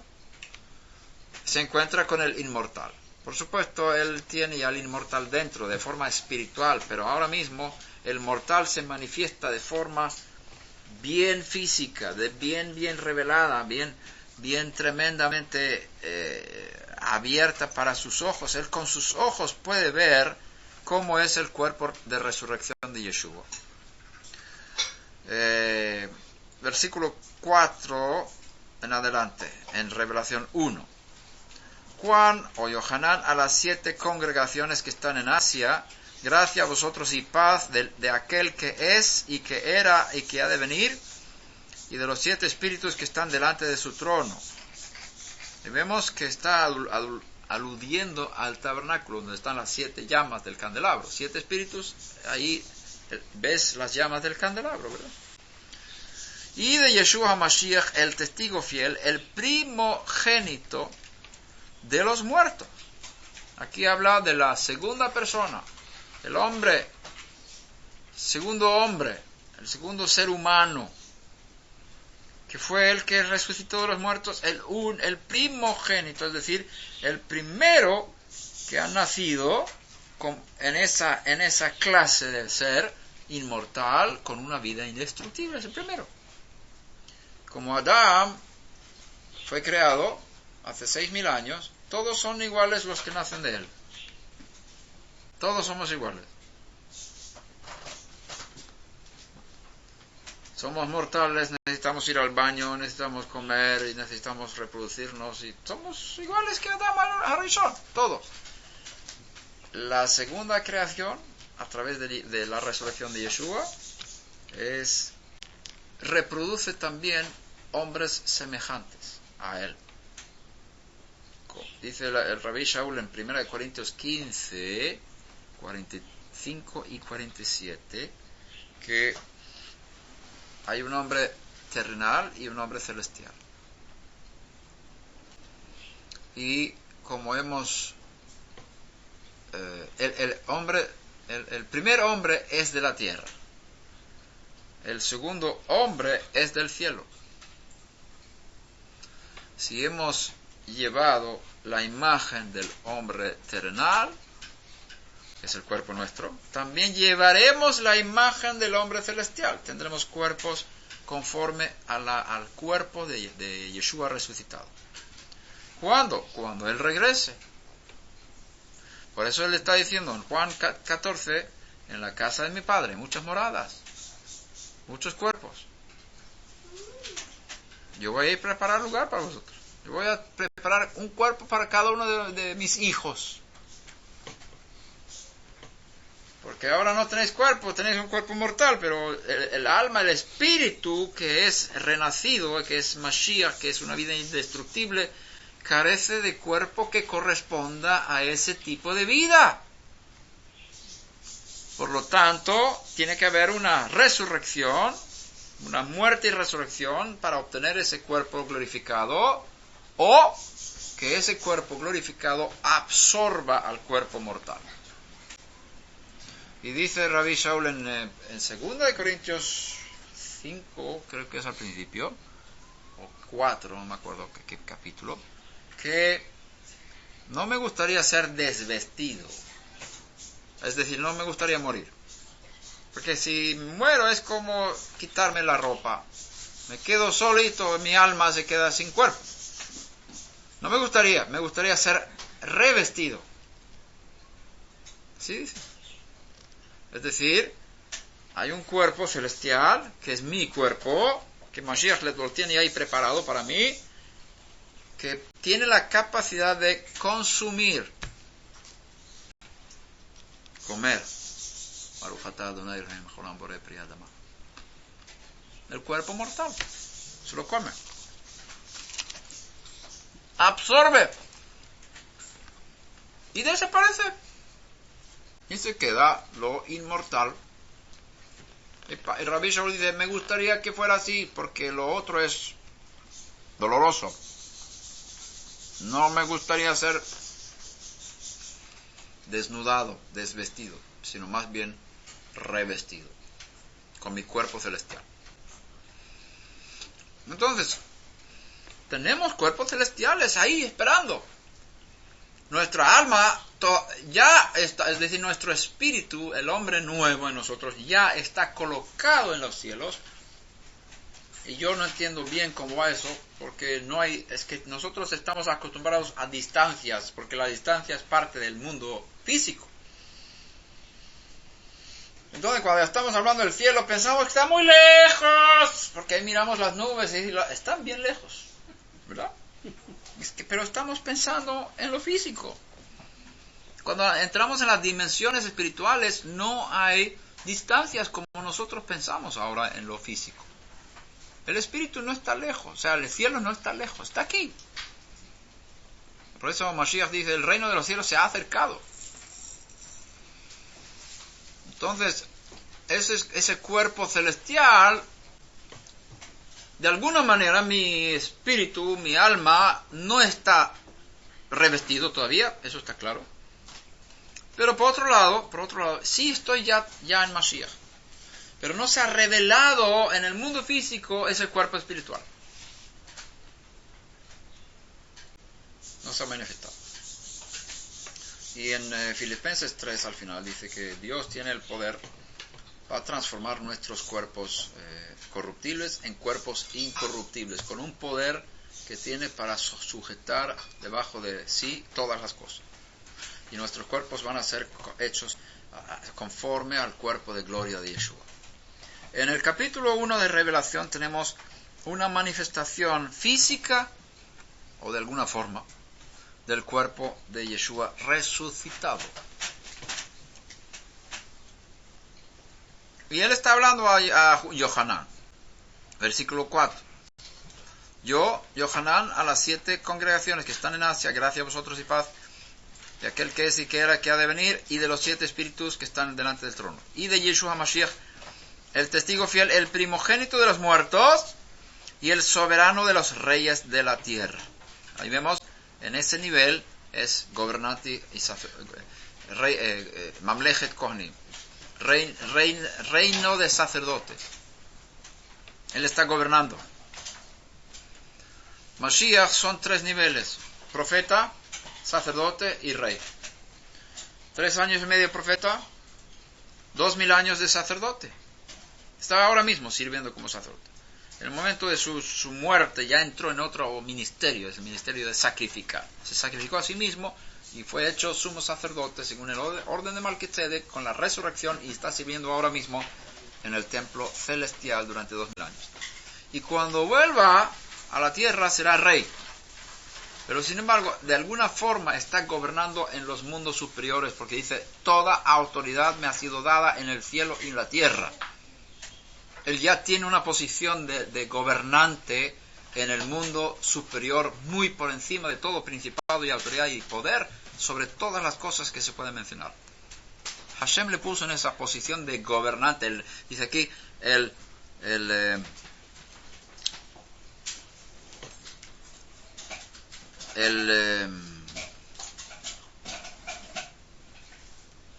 se encuentra con el inmortal. Por supuesto, él tiene ya el inmortal dentro, de forma espiritual, pero ahora mismo el mortal se manifiesta de forma bien física, bien revelada, bien tremendamente abierta para sus ojos. Él con sus ojos puede ver cómo es el cuerpo de resurrección de Yeshua. Versículo 4 en adelante, en Revelación 1. Juan o Yohanan a las 7 congregaciones que están en Asia, gracia a vosotros y paz de aquel que es y que era y que ha de venir, y de los 7 espíritus que están delante de su trono. Y vemos que está aludiendo al tabernáculo, donde están las 7 llamas del candelabro. 7 espíritus, ahí ves las llamas del candelabro, ¿verdad? Y de Yeshua HaMashiach, el testigo fiel, el primogénito de los muertos. Aquí habla de la segunda persona, el hombre, segundo hombre, el segundo ser humano, que fue el que resucitó de los muertos, el primogénito, es decir, el primero que ha nacido en esa clase de ser inmortal con una vida indestructible, es el primero. Como Adán fue creado hace 6.000 años, todos son iguales los que nacen de él. Todos somos iguales. Somos mortales, necesitamos ir al baño, necesitamos comer y necesitamos reproducirnos y somos iguales que Adán Harishon, todos. La segunda creación, a través de la resurrección de Yeshua, es reproduce también hombres semejantes a él. Dice el Rabbi Shaul en 1 Corintios 15, 45 y 47, que hay un hombre terrenal y un hombre celestial. Y como hemos... el primer hombre es de la tierra. El segundo hombre es del cielo. Si hemos llevado la imagen del hombre terrenal, que es el cuerpo nuestro, también llevaremos la imagen del hombre celestial. Tendremos cuerpos conforme al cuerpo de Yeshua resucitado. ¿Cuándo? Cuando Él regrese. Por eso Él está diciendo en Juan 14, en la casa de mi Padre, muchas moradas, muchos cuerpos. Yo voy a ir a preparar lugar para vosotros. Yo voy a preparar un cuerpo para cada uno de mis hijos. Porque ahora no tenéis cuerpo, tenéis un cuerpo mortal, pero el alma, el espíritu que es renacido, que es Mashiach, que es una vida indestructible, carece de cuerpo que corresponda a ese tipo de vida. Por lo tanto, tiene que haber una resurrección, una muerte y resurrección para obtener ese cuerpo glorificado, o que ese cuerpo glorificado absorba al cuerpo mortal. Y dice Rabbi Shaul en 2 Corintios 5, creo que es al principio, o 4, no me acuerdo qué capítulo, que no me gustaría ser desvestido. Es decir, no me gustaría morir. Porque si muero es como quitarme la ropa. Me quedo solito, mi alma se queda sin cuerpo. No me gustaría ser revestido. ¿Sí dice? Es decir, hay un cuerpo celestial, que es mi cuerpo, que Mashiach lo tiene ahí preparado para mí, que tiene la capacidad de consumir, comer. El cuerpo mortal se lo come, absorbe y desaparece. Y se queda lo inmortal. El Rabbi Shaul dice, me gustaría que fuera así, porque lo otro es doloroso. No me gustaría ser desnudado, desvestido, sino más bien revestido, con mi cuerpo celestial. Entonces, tenemos cuerpos celestiales ahí esperando. Nuestra alma ya está, es decir, nuestro espíritu, el hombre nuevo en nosotros, ya está colocado en los cielos. Y yo no entiendo bien cómo va eso, porque es que nosotros estamos acostumbrados a distancias, porque la distancia es parte del mundo físico. Entonces, cuando estamos hablando del cielo, pensamos que está muy lejos, porque ahí miramos las nubes y están bien lejos, ¿verdad? Pero estamos pensando en lo físico. Cuando entramos en las dimensiones espirituales, no hay distancias como nosotros pensamos ahora en lo físico. El espíritu no está lejos, o sea, el cielo no está lejos, está aquí. Por eso Mashiach dice, el reino de los cielos se ha acercado. Entonces, ese cuerpo celestial, de alguna manera mi espíritu, mi alma, no está revestido todavía, eso está claro. Pero por otro lado, sí estoy ya en Mashiach. Pero no se ha revelado en el mundo físico ese cuerpo espiritual. No se ha manifestado. Y en Filipenses 3 al final dice que Dios tiene el poder para transformar nuestros cuerpos corruptibles en cuerpos incorruptibles, con un poder que tiene para sujetar debajo de sí todas las cosas. Y nuestros cuerpos van a ser hechos conforme al cuerpo de gloria de Yeshua. En el capítulo 1 de Revelación tenemos una manifestación física, o de alguna forma, del cuerpo de Yeshua resucitado. Y él está hablando a Yohanan. Versículo 4. Yo, Yohanan, a las 7 congregaciones que están en Asia, gracias a vosotros y paz, de aquel que es y que era, que ha de venir, y de los 7 espíritus que están delante del trono, y de Yeshua HaMashiach, el testigo fiel, el primogénito de los muertos, y el soberano de los reyes de la tierra. Ahí vemos, en ese nivel, es gobernante y Mamlechet Kohanim, reino de sacerdotes. Él está gobernando. Mashiach son 3 niveles: profeta, sacerdote y rey. 3 años y medio profeta, 2000 años de sacerdote. Está ahora mismo sirviendo como sacerdote. En el momento de su muerte ya entró en otro ministerio, es el ministerio de sacrificar. Se sacrificó a sí mismo y fue hecho sumo sacerdote según el orden de Melquisedec con la resurrección, y está sirviendo ahora mismo en el templo celestial durante 2000 años. Y cuando vuelva a la tierra será rey. Pero sin embargo, de alguna forma está gobernando en los mundos superiores, porque dice: toda autoridad me ha sido dada en el cielo y en la tierra. Él ya tiene una posición de gobernante en el mundo superior, muy por encima de todo principado y autoridad y poder sobre todas las cosas que se pueden mencionar. Hashem le puso en esa posición de gobernante. Dice aquí el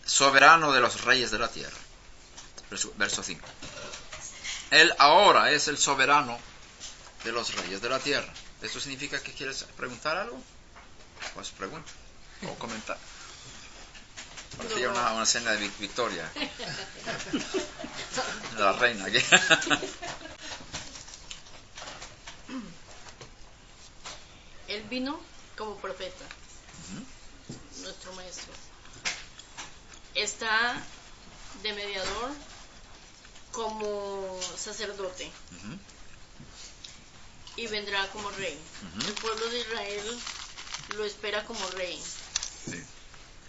soberano de los reyes de la tierra. Verso 5. Él ahora es el soberano de los reyes de la tierra. ¿Eso significa que quieres preguntar algo? Pues pregunta o comentar. Parecía una escena de Victoria. La reina aquí. Él vino como profeta, nuestro maestro. Está de mediador como sacerdote, y vendrá como rey. El pueblo de Israel lo espera como rey. Sí.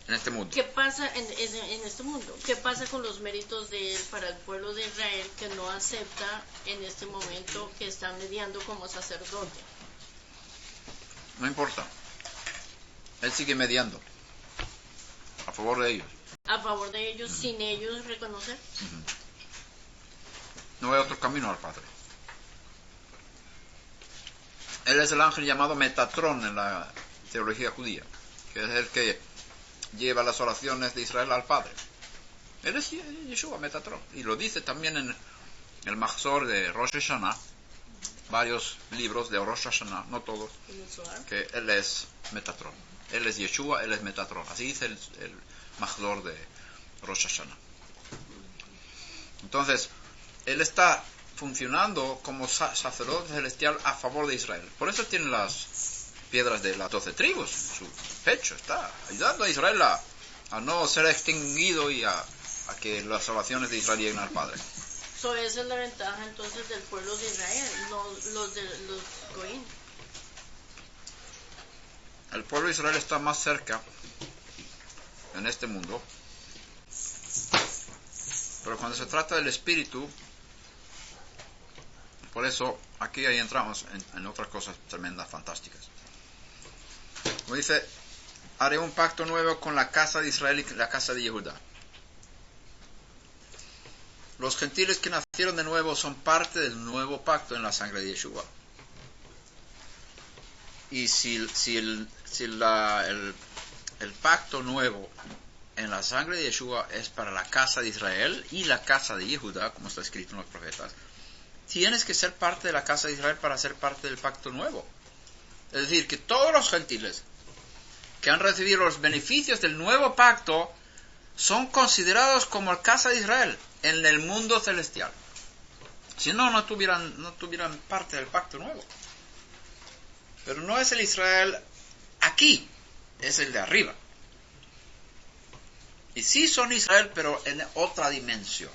En este mundo. ¿Qué pasa en este mundo? ¿Qué pasa con los méritos de él para el pueblo de Israel, que no acepta en este momento que está mediando como sacerdote? No importa. Él sigue mediando a favor de ellos. A favor de ellos, sin ellos reconocer. No hay otro camino al Padre. Él es el ángel llamado Metatrón en la teología judía, que es el que lleva las oraciones de Israel al Padre. Él es Yeshua, Metatrón. Y lo dice también en el Mahzor de Rosh Hashanah, varios libros de Rosh Hashanah, no todos, que él es Metatrón. Él es Yeshua, él es Metatrón. Así dice el Mahzor de Rosh Hashanah. Entonces, él está funcionando como sacerdote celestial a favor de Israel. Por eso tiene las piedras de las 12 tribus en su pecho. Está ayudando a Israel a no ser extinguido y a que las salvaciones de Israel lleguen al Padre. Esa es la ventaja entonces del pueblo de Israel, no los Goín. El pueblo de Israel está más cerca en este mundo, pero cuando se trata del Espíritu, por eso aquí ahí entramos en otras cosas tremendas, fantásticas. Como dice: haré un pacto nuevo con la casa de Israel y la casa de Yehudá. Los gentiles que nacieron de nuevo son parte del nuevo pacto en la sangre de Yeshua. Y si el pacto nuevo en la sangre de Yeshua es para la casa de Israel y la casa de Yehudá, como está escrito en los profetas, tienes que ser parte de la casa de Israel para ser parte del pacto nuevo. Es decir, que todos los gentiles que han recibido los beneficios del nuevo pacto son considerados como la casa de Israel en el mundo celestial. Si no, no tuvieran parte del pacto nuevo. Pero no es el Israel aquí, es el de arriba. Y sí son Israel, pero en otra dimensión.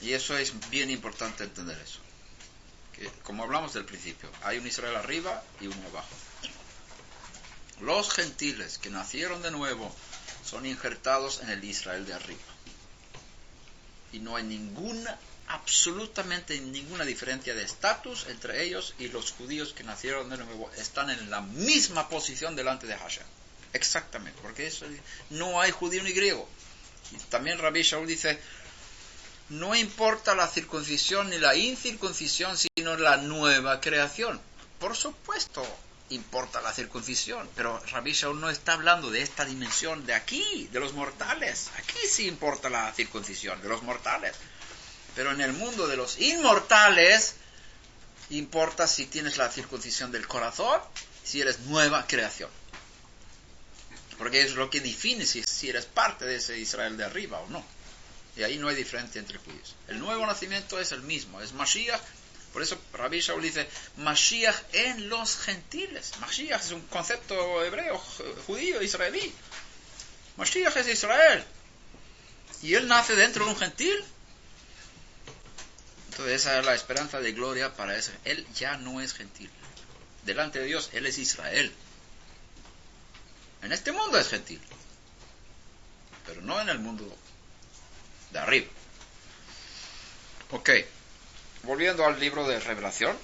Y eso es bien importante entender eso. Que, como hablamos del principio, hay un Israel arriba y uno abajo. Los gentiles que nacieron de nuevo son injertados en el Israel de arriba. Y no hay ningún absolutamente ninguna diferencia de estatus entre ellos y los judíos que nacieron de nuevo. Están en la misma posición delante de Hashem. Exactamente, porque eso, no hay judío ni griego. Y también Rabbi Shaul dice, no importa la circuncisión ni la incircuncisión, sino la nueva creación. Por supuesto, importa la circuncisión, pero Rabbi Shaul no está hablando de esta dimensión de aquí, de los mortales. Aquí sí importa la circuncisión de los mortales. Pero en el mundo de los inmortales, importa si tienes la circuncisión del corazón, si eres nueva creación. Porque es lo que define si eres parte de ese Israel de arriba o no. Y ahí no hay diferencia entre judíos. El nuevo nacimiento es el mismo, es Mashiach. Por eso Rabbi Shaul dice, Mashiach en los gentiles. Mashiach es un concepto hebreo, judío, israelí. Mashiach es Israel. Y él nace dentro de un gentil. Entonces esa es la esperanza de gloria para ese. Él ya no es gentil. Delante de Dios, él es Israel. En este mundo es gentil. Pero no en el mundo de arriba. Ok. Volviendo al libro de Revelación.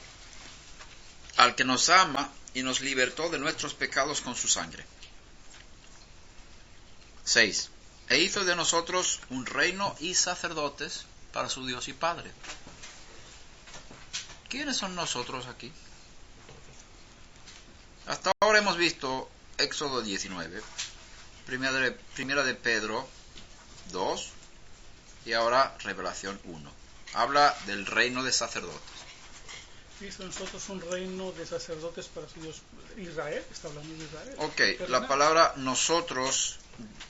Al que nos ama y nos libertó de nuestros pecados con su sangre. 6. E hizo de nosotros un reino y sacerdotes para su Dios y Padre. ¿Quiénes son nosotros aquí? Hasta ahora hemos visto Éxodo 19, primera de Pedro 2 y ahora Revelación 1. Habla del reino de sacerdotes. Hizo nosotros un reino de sacerdotes para su Dios. Israel, está hablando de Israel. Ok, la palabra nosotros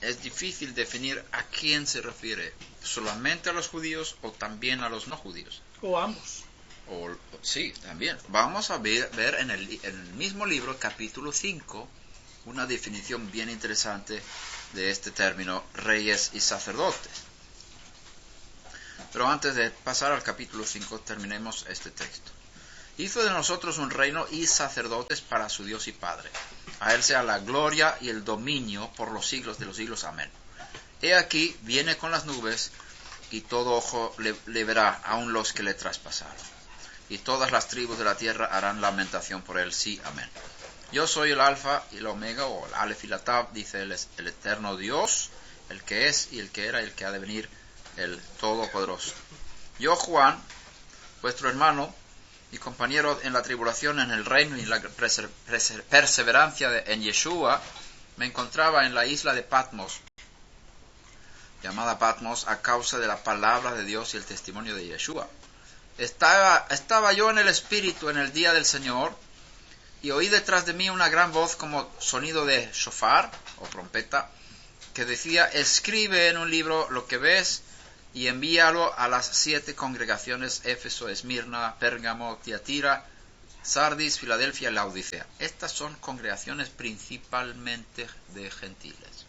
es difícil definir a quién se refiere. ¿Solamente a los judíos o también a los no judíos? O ambos. Sí, también. Vamos a ver en el mismo libro, capítulo 5, una definición bien interesante de este término, reyes y sacerdotes. Pero antes de pasar al capítulo 5, terminemos este texto. Hizo de nosotros un reino y sacerdotes para su Dios y Padre. A él sea la gloria y el dominio por los siglos de los siglos. Amén. He aquí, viene con las nubes, y todo ojo le verá, aun los que le traspasaron. Y todas las tribus de la tierra harán lamentación por él. Sí, amén. Yo soy el Alfa y el Omega, o el Aleph y la Tav, dice el eterno Dios, el que es y el que era y el que ha de venir, el Todopoderoso. Yo, Juan, vuestro hermano y compañero en la tribulación, en el reino y en la perseverancia en Yeshua, me encontraba en la isla de Patmos, llamada Patmos a causa de la palabra de Dios y el testimonio de Yeshua. Estaba yo en el Espíritu en el día del Señor, y oí detrás de mí una gran voz como sonido de shofar o trompeta, que decía, escribe en un libro lo que ves y envíalo a las 7 congregaciones: Éfeso, Esmirna, Pérgamo, Tiatira, Sardis, Filadelfia y Laodicea. Estas son congregaciones principalmente de gentiles.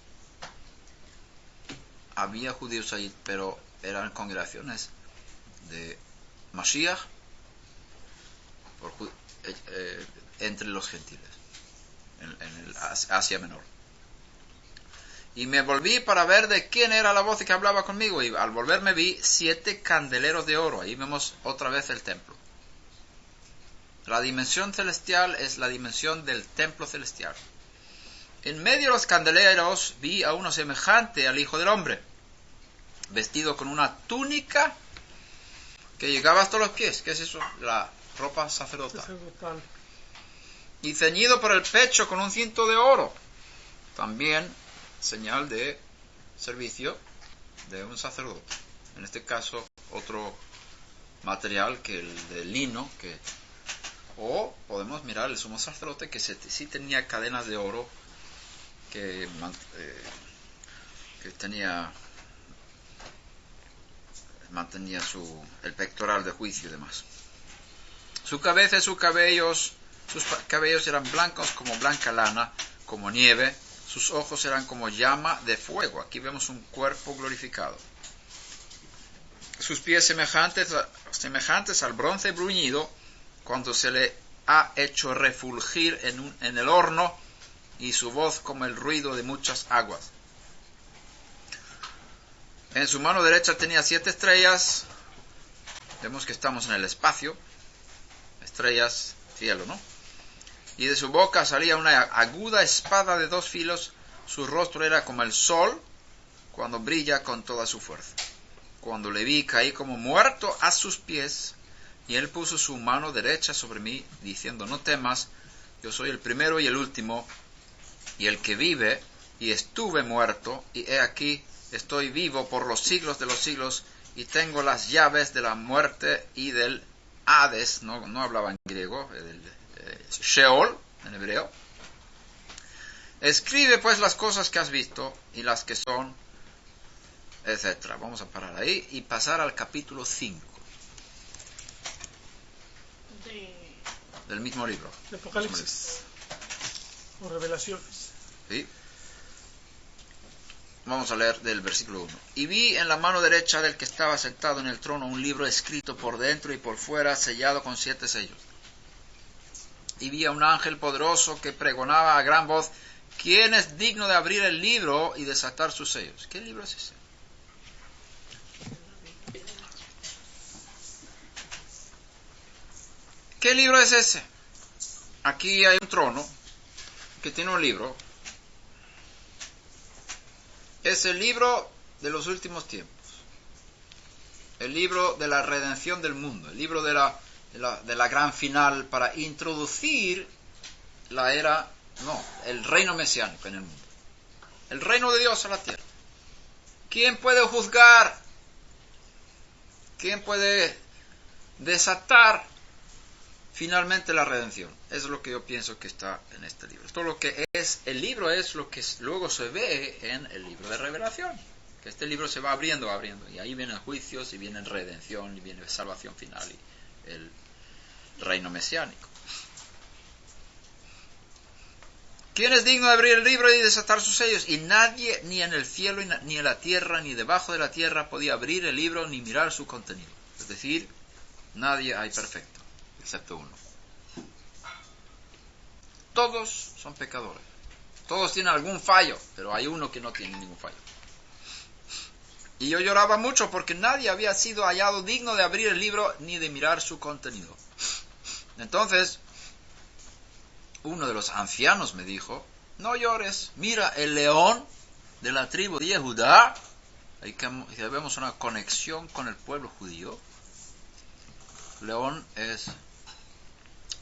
Había judíos ahí, pero eran congregaciones de Mashiach entre los gentiles, en el Asia Menor. Y me volví para ver de quién era la voz que hablaba conmigo, y al volverme vi 7 candeleros de oro. Ahí vemos otra vez el templo. La dimensión celestial es la dimensión del templo celestial. En medio de los candeleros vi a uno semejante al Hijo del Hombre, vestido con una túnica que llegaba hasta los pies. ¿Qué es eso? La ropa sacerdotal. Y ceñido por el pecho con un cinto de oro. También señal de servicio de un sacerdote. En este caso, otro material que el de lino. O podemos mirar el sumo sacerdote, que sí tenía cadenas de oro, que mantenía el pectoral de juicio y demás. Su cabeza y sus cabellos eran blancos como blanca lana, como nieve. Sus ojos eran como llama de fuego. Aquí vemos un cuerpo glorificado. Sus pies semejantes al bronce bruñido, cuando se le ha hecho refulgir en el horno, y su voz como el ruido de muchas aguas. En su mano derecha tenía 7 estrellas, Vemos que estamos en el espacio, estrellas, cielo, ¿no? Y de su boca salía una aguda espada de 2 filos, su rostro era como el sol cuando brilla con toda su fuerza. Cuando le vi, caí como muerto a sus pies, y él puso su mano derecha sobre mí, diciendo, no temas, yo soy el primero y el último, y el que vive, y estuve muerto, y he aquí, estoy vivo por los siglos de los siglos, y tengo las llaves de la muerte y del Hades, no hablaba en griego, del Sheol, en hebreo. Escribe pues las cosas que has visto, y las que son, etcétera. Vamos a parar ahí y pasar al capítulo 5 del mismo libro. De Apocalipsis o Revelaciones. ¿Sí? Vamos a leer del versículo 1. Y vi en la mano derecha del que estaba sentado en el trono un libro escrito por dentro y por fuera, sellado con 7 sellos. Y vi a un ángel poderoso que pregonaba a gran voz, ¿quién es digno de abrir el libro y desatar sus sellos? ¿Qué libro es ese? ¿Qué libro es ese? Aquí hay un trono que tiene un libro. Es el libro de los últimos tiempos. El libro de la redención del mundo. El libro de la gran final para introducir la era, el reino mesiánico en el mundo. El reino de Dios a la tierra. ¿Quién puede juzgar? ¿Quién puede desatar finalmente la redención? Es lo que yo pienso que está en este libro. Todo lo que es el libro es lo que luego se ve en el libro de Revelación. Que este libro se va abriendo, y ahí vienen juicios, y viene redención, y viene salvación final, y el reino mesiánico. ¿Quién es digno de abrir el libro y desatar sus sellos? Y nadie, ni en el cielo, ni en la tierra, ni debajo de la tierra, podía abrir el libro ni mirar su contenido. Es decir, nadie hay perfecto, excepto uno. Todos son pecadores. Todos tienen algún fallo, pero hay uno que no tiene ningún fallo. Y yo lloraba mucho porque nadie había sido hallado digno de abrir el libro ni de mirar su contenido. Entonces, uno de los ancianos me dijo, no llores, mira el león de la tribu de Judá. Ahí que vemos una conexión con el pueblo judío. León es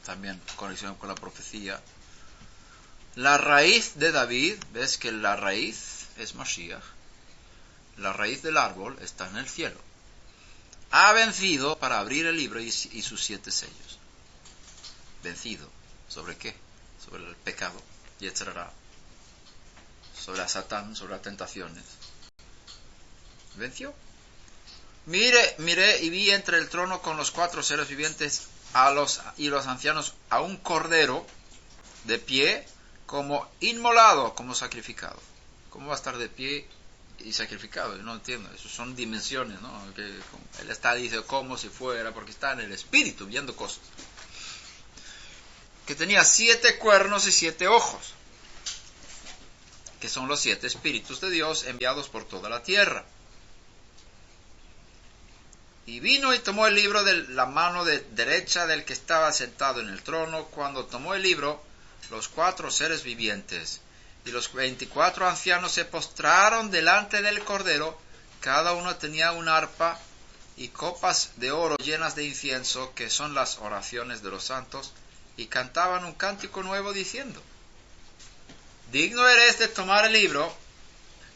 también conexión con la profecía. La raíz de David, ves que la raíz es Mashiach. La raíz del árbol está en el cielo. Ha vencido para abrir el libro y sus 7 sellos. ¿Vencido? ¿Sobre qué? Sobre el pecado, Yetzirah, sobre a Satán, sobre las tentaciones. ¿Venció? Miré y vi entre el trono con los 4 seres vivientes y los ancianos a un cordero de pie como inmolado, como sacrificado. ¿Cómo va a estar de pie y sacrificado? Yo no entiendo. Eso son dimensiones, ¿no? Que él dice como si fuera, porque está en el espíritu viendo cosas. Que tenía 7 cuernos y 7 ojos, que son los 7 espíritus de Dios enviados por toda la tierra. Y vino y tomó el libro de la mano derecha del que estaba sentado en el trono. Cuando tomó el libro, los 4 seres vivientes y los 24 ancianos se postraron delante del Cordero. Cada uno tenía un arpa y copas de oro llenas de incienso, que son las oraciones de los santos, y cantaban un cántico nuevo diciendo, digno eres de tomar el libro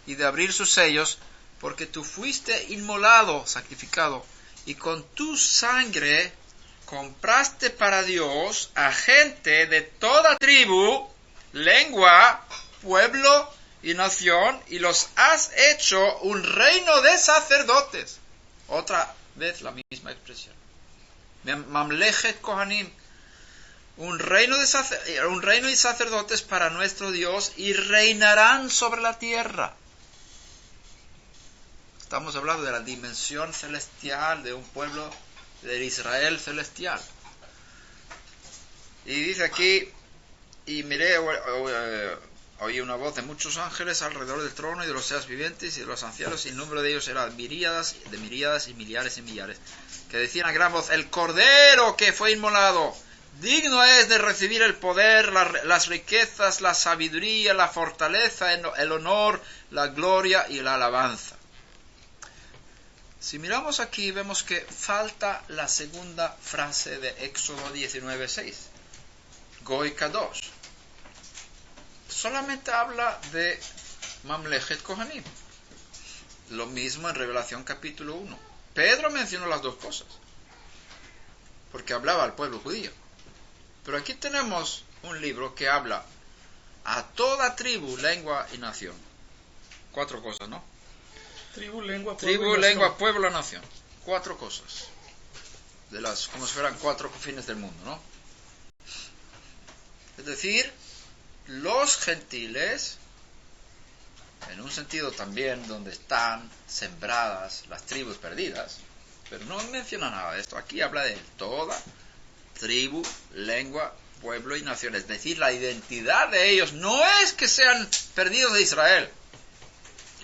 y de abrir sus sellos, porque tú fuiste inmolado, sacrificado, y con tu sangre compraste para Dios a gente de toda tribu, lengua, pueblo y nación, y los has hecho un reino de sacerdotes. Otra vez la misma expresión. Mamlechet Kohanim. Un reino y sacerdotes para nuestro Dios, y reinarán sobre la tierra. Estamos hablando de la dimensión celestial de un pueblo del Israel celestial. Y dice aquí, y miré oí una voz de muchos ángeles alrededor del trono y de los seres vivientes y de los ancianos, y el número de ellos era miríadas y millares, que decían a gran voz: el Cordero que fue inmolado, digno es de recibir el poder, las riquezas, la sabiduría, la fortaleza, el honor, la gloria y la alabanza. Si miramos aquí, vemos que falta la segunda frase de Éxodo 19:6, Goy Kadosh. Solamente habla de Mamlechet Kohanim. Lo mismo en Revelación capítulo 1. Pedro mencionó las dos cosas, porque hablaba al pueblo judío. Pero aquí tenemos un libro que habla a toda tribu, lengua y nación. 4 cosas, ¿no? Tribu, lengua, pueblo y nación. 4 cosas. Como si fueran 4 fines del mundo, ¿no? Es decir, los gentiles, en un sentido también donde están sembradas las tribus perdidas, pero no menciona nada de esto. Aquí habla de toda tribu, lengua, pueblo y nación. Es decir, la identidad de ellos no es que sean perdidos de Israel.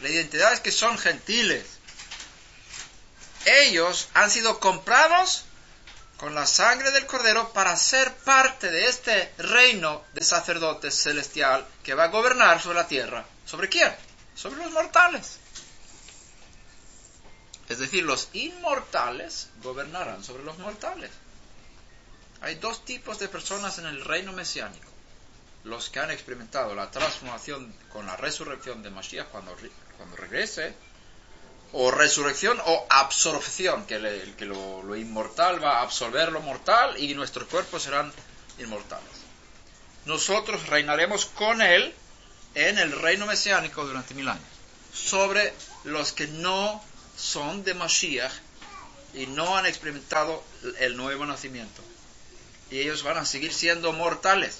La identidad es que son gentiles. Ellos han sido comprados con la sangre del Cordero para ser parte de este reino de sacerdotes celestial que va a gobernar sobre la tierra. ¿Sobre quién? Sobre los mortales. Es decir, los inmortales gobernarán sobre los mortales. Hay 2 tipos de personas en el reino mesiánico: los que han experimentado la transformación con la resurrección de Mashiach cuando regrese, o resurrección o absorción, que lo inmortal va a absorber lo mortal y nuestros cuerpos serán inmortales. Nosotros reinaremos con él en el reino mesiánico durante 1000 años, sobre los que no son de Mashiach y no han experimentado el nuevo nacimiento. Y ellos van a seguir siendo mortales.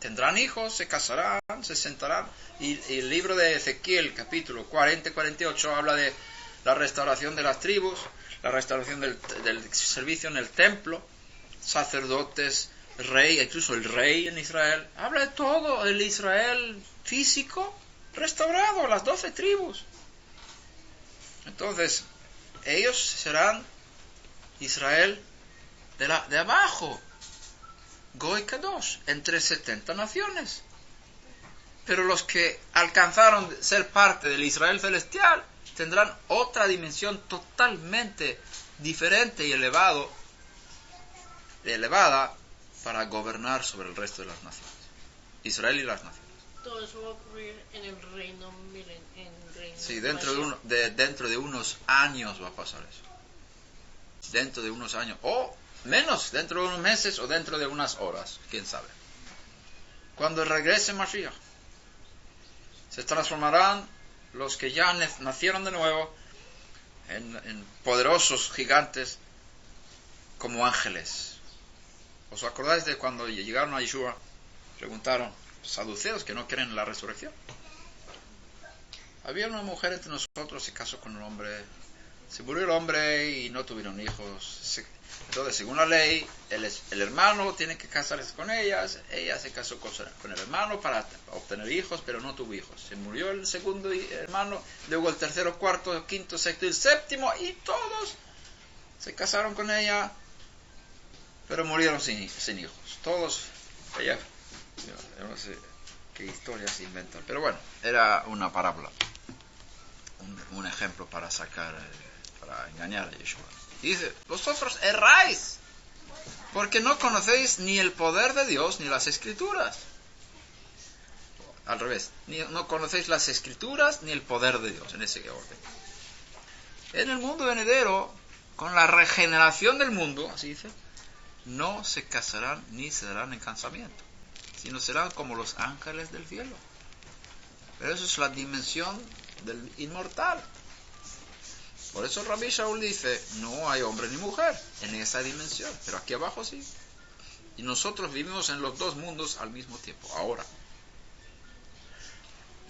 Tendrán hijos, se casarán, se sentarán. Y el libro de Ezequiel, capítulo 40 y 48, habla de la restauración de las tribus, la restauración del servicio en el templo, sacerdotes, rey, incluso el rey en Israel. Habla de todo, el Israel físico restaurado, las 12 tribus. Entonces, ellos serán Israel de abajo, Goy Kadosh, entre 70 naciones. Pero los que alcanzaron ser parte del Israel celestial tendrán otra dimensión totalmente diferente y elevada para gobernar sobre el resto de las naciones. Israel y las naciones. Todo eso va a ocurrir en el reino Sí, dentro de unos años va a pasar eso. Dentro de unos años, o menos, dentro de unos meses o dentro de unas horas, quién sabe. Cuando regrese Mashiach, se transformarán los que ya nacieron de nuevo en poderosos gigantes como ángeles. ¿Os acordáis de cuando llegaron a Yeshua? Preguntaron, saduceos que no creen en la resurrección. Había una mujer entre nosotros, se casó con un hombre, se murió el hombre y no tuvieron hijos. Entonces, según la ley, el hermano tiene que casarse con ellas. Ella se casó con el hermano para obtener hijos, pero no tuvo hijos. Se murió el segundo hermano, luego el tercero, cuarto, quinto, sexto y el séptimo, y todos se casaron con ella, pero murieron sin hijos. Todos, ella, yo no sé qué historias se inventan, pero bueno, era una parábola, un ejemplo para engañar a Yeshua. Dice, vosotros erráis, porque no conocéis ni el poder de Dios ni las Escrituras. Al revés, no conocéis las Escrituras ni el poder de Dios, en ese orden. En el mundo venidero, con la regeneración del mundo, así dice, no se casarán ni se darán en casamiento, sino serán como los ángeles del cielo. Pero eso es la dimensión del inmortal. Por eso Rabbi Shaul dice, no hay hombre ni mujer en esa dimensión, pero aquí abajo sí. Y nosotros vivimos en los 2 mundos al mismo tiempo, ahora.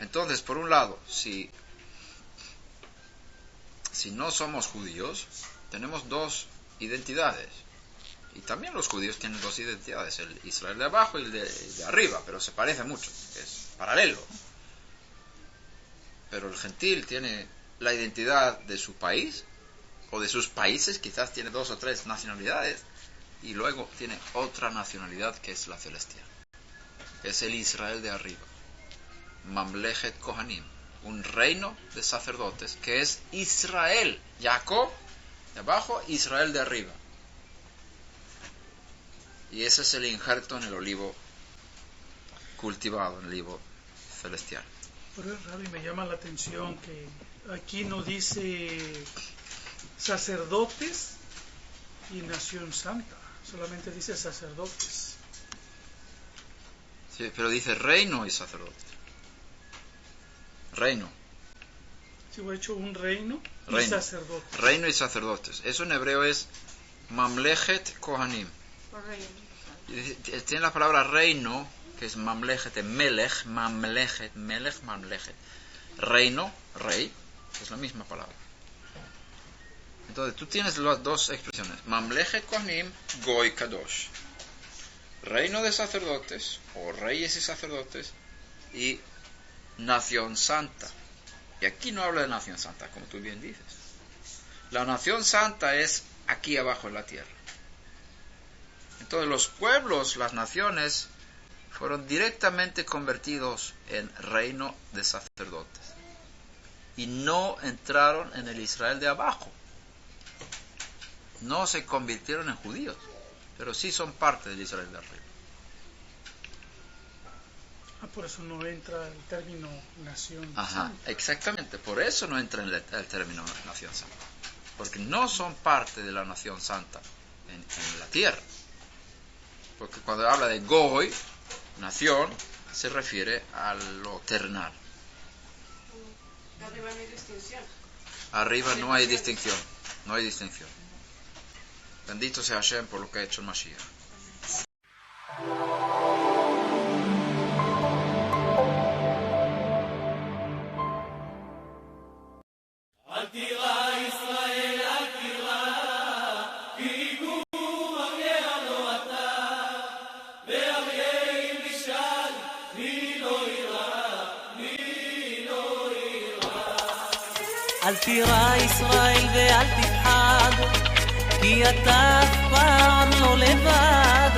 Entonces, por un lado, si no somos judíos, tenemos 2 identidades. Y también los judíos tienen dos identidades, el Israel de abajo y el de arriba, pero se parece mucho, es paralelo. Pero el gentil tiene la identidad de su país, o de sus países, quizás tiene 2 o 3 nacionalidades, y luego tiene otra nacionalidad que es la celestial. Es el Israel de arriba. Mamlechet Kohanim, un reino de sacerdotes, que es Israel. Jacob de abajo, Israel de arriba. Y ese es el injerto en el olivo cultivado, en el olivo celestial. Pero Rabbi, me llama la atención que aquí no dice sacerdotes y nación santa, solamente dice sacerdotes. Sí, pero dice reino y sacerdotes. Reino. Si hubiera hecho un reino y sacerdotes. Reino y sacerdotes. Eso en hebreo es Mamlechet Kohanim. Tiene la palabra reino, que es Mamlechet, Melech, Mamlechet, Melech, Mamlechet. Reino, rey, es la misma palabra. Entonces tú tienes las dos expresiones, Mamlechet Kohanim, Goy Kadosh. Reino de sacerdotes, o reyes y sacerdotes, y nación santa. Y aquí no habla de nación santa, como tú bien dices. La nación santa es aquí abajo en la tierra. Entonces los pueblos, las naciones, fueron directamente convertidos en reino de sacerdotes. Y no entraron en el Israel de abajo. No se convirtieron en judíos, pero sí son parte del Israel de arriba. Por eso no entra el término nación Ajá, santa. Exactamente, por eso no entra en el término nación santa. Porque no son parte de la nación santa en la tierra. Porque cuando habla de Goy, nación, se refiere a lo terrenal. Arriba no hay distinción. Arriba no hay distinción. No hay distinción. Bendito sea Hashem por lo que ha hecho el Mashiach. אל תירא ישראל ואל תפחד, כי אתה אף פעם לא לבד.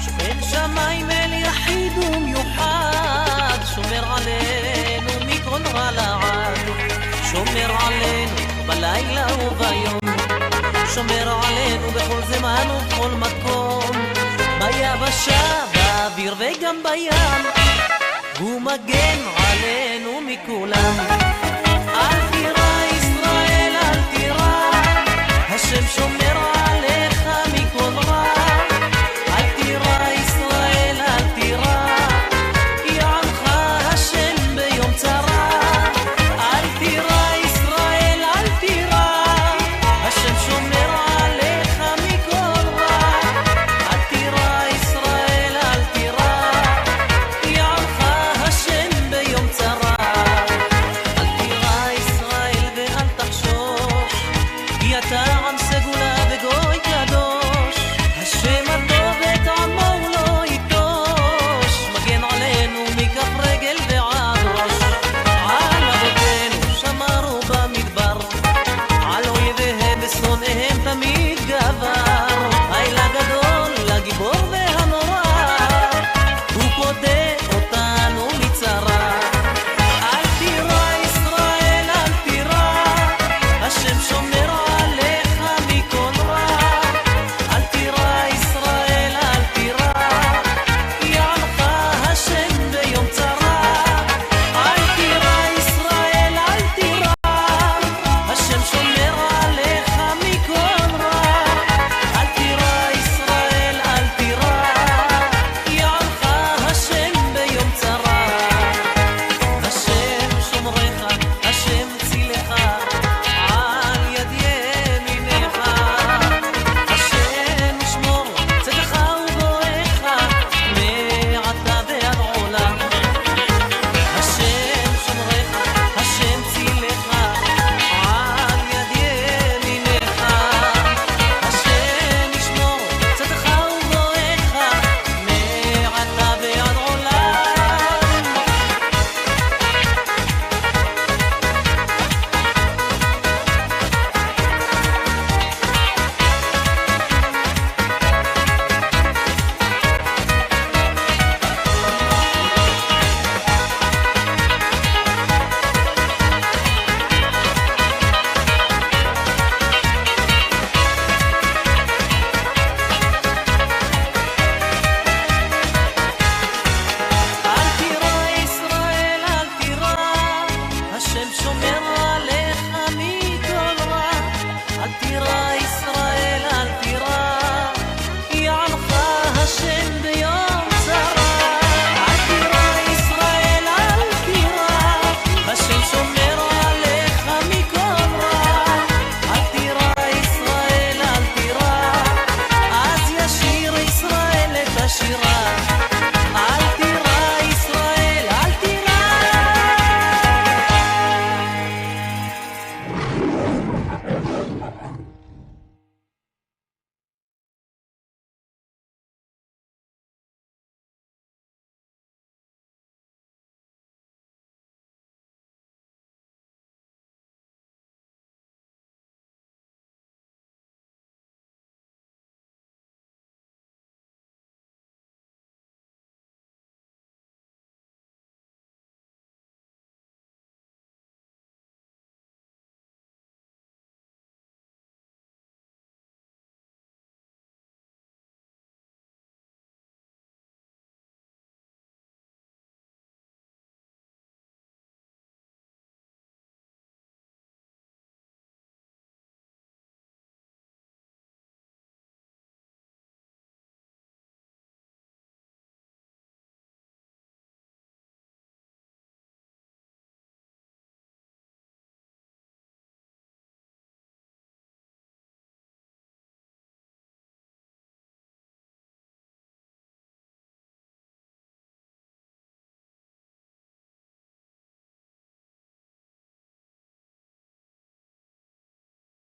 שבין שמיים אל יחיד ומיוחד, שומר עלינו מכל רע לעד. שומר עלינו בלילה וביום, שומר עלינו בכל זמן ובכל מקום, ביבשה, באוויר וגם בים. הוא מגן עלינו מכולם.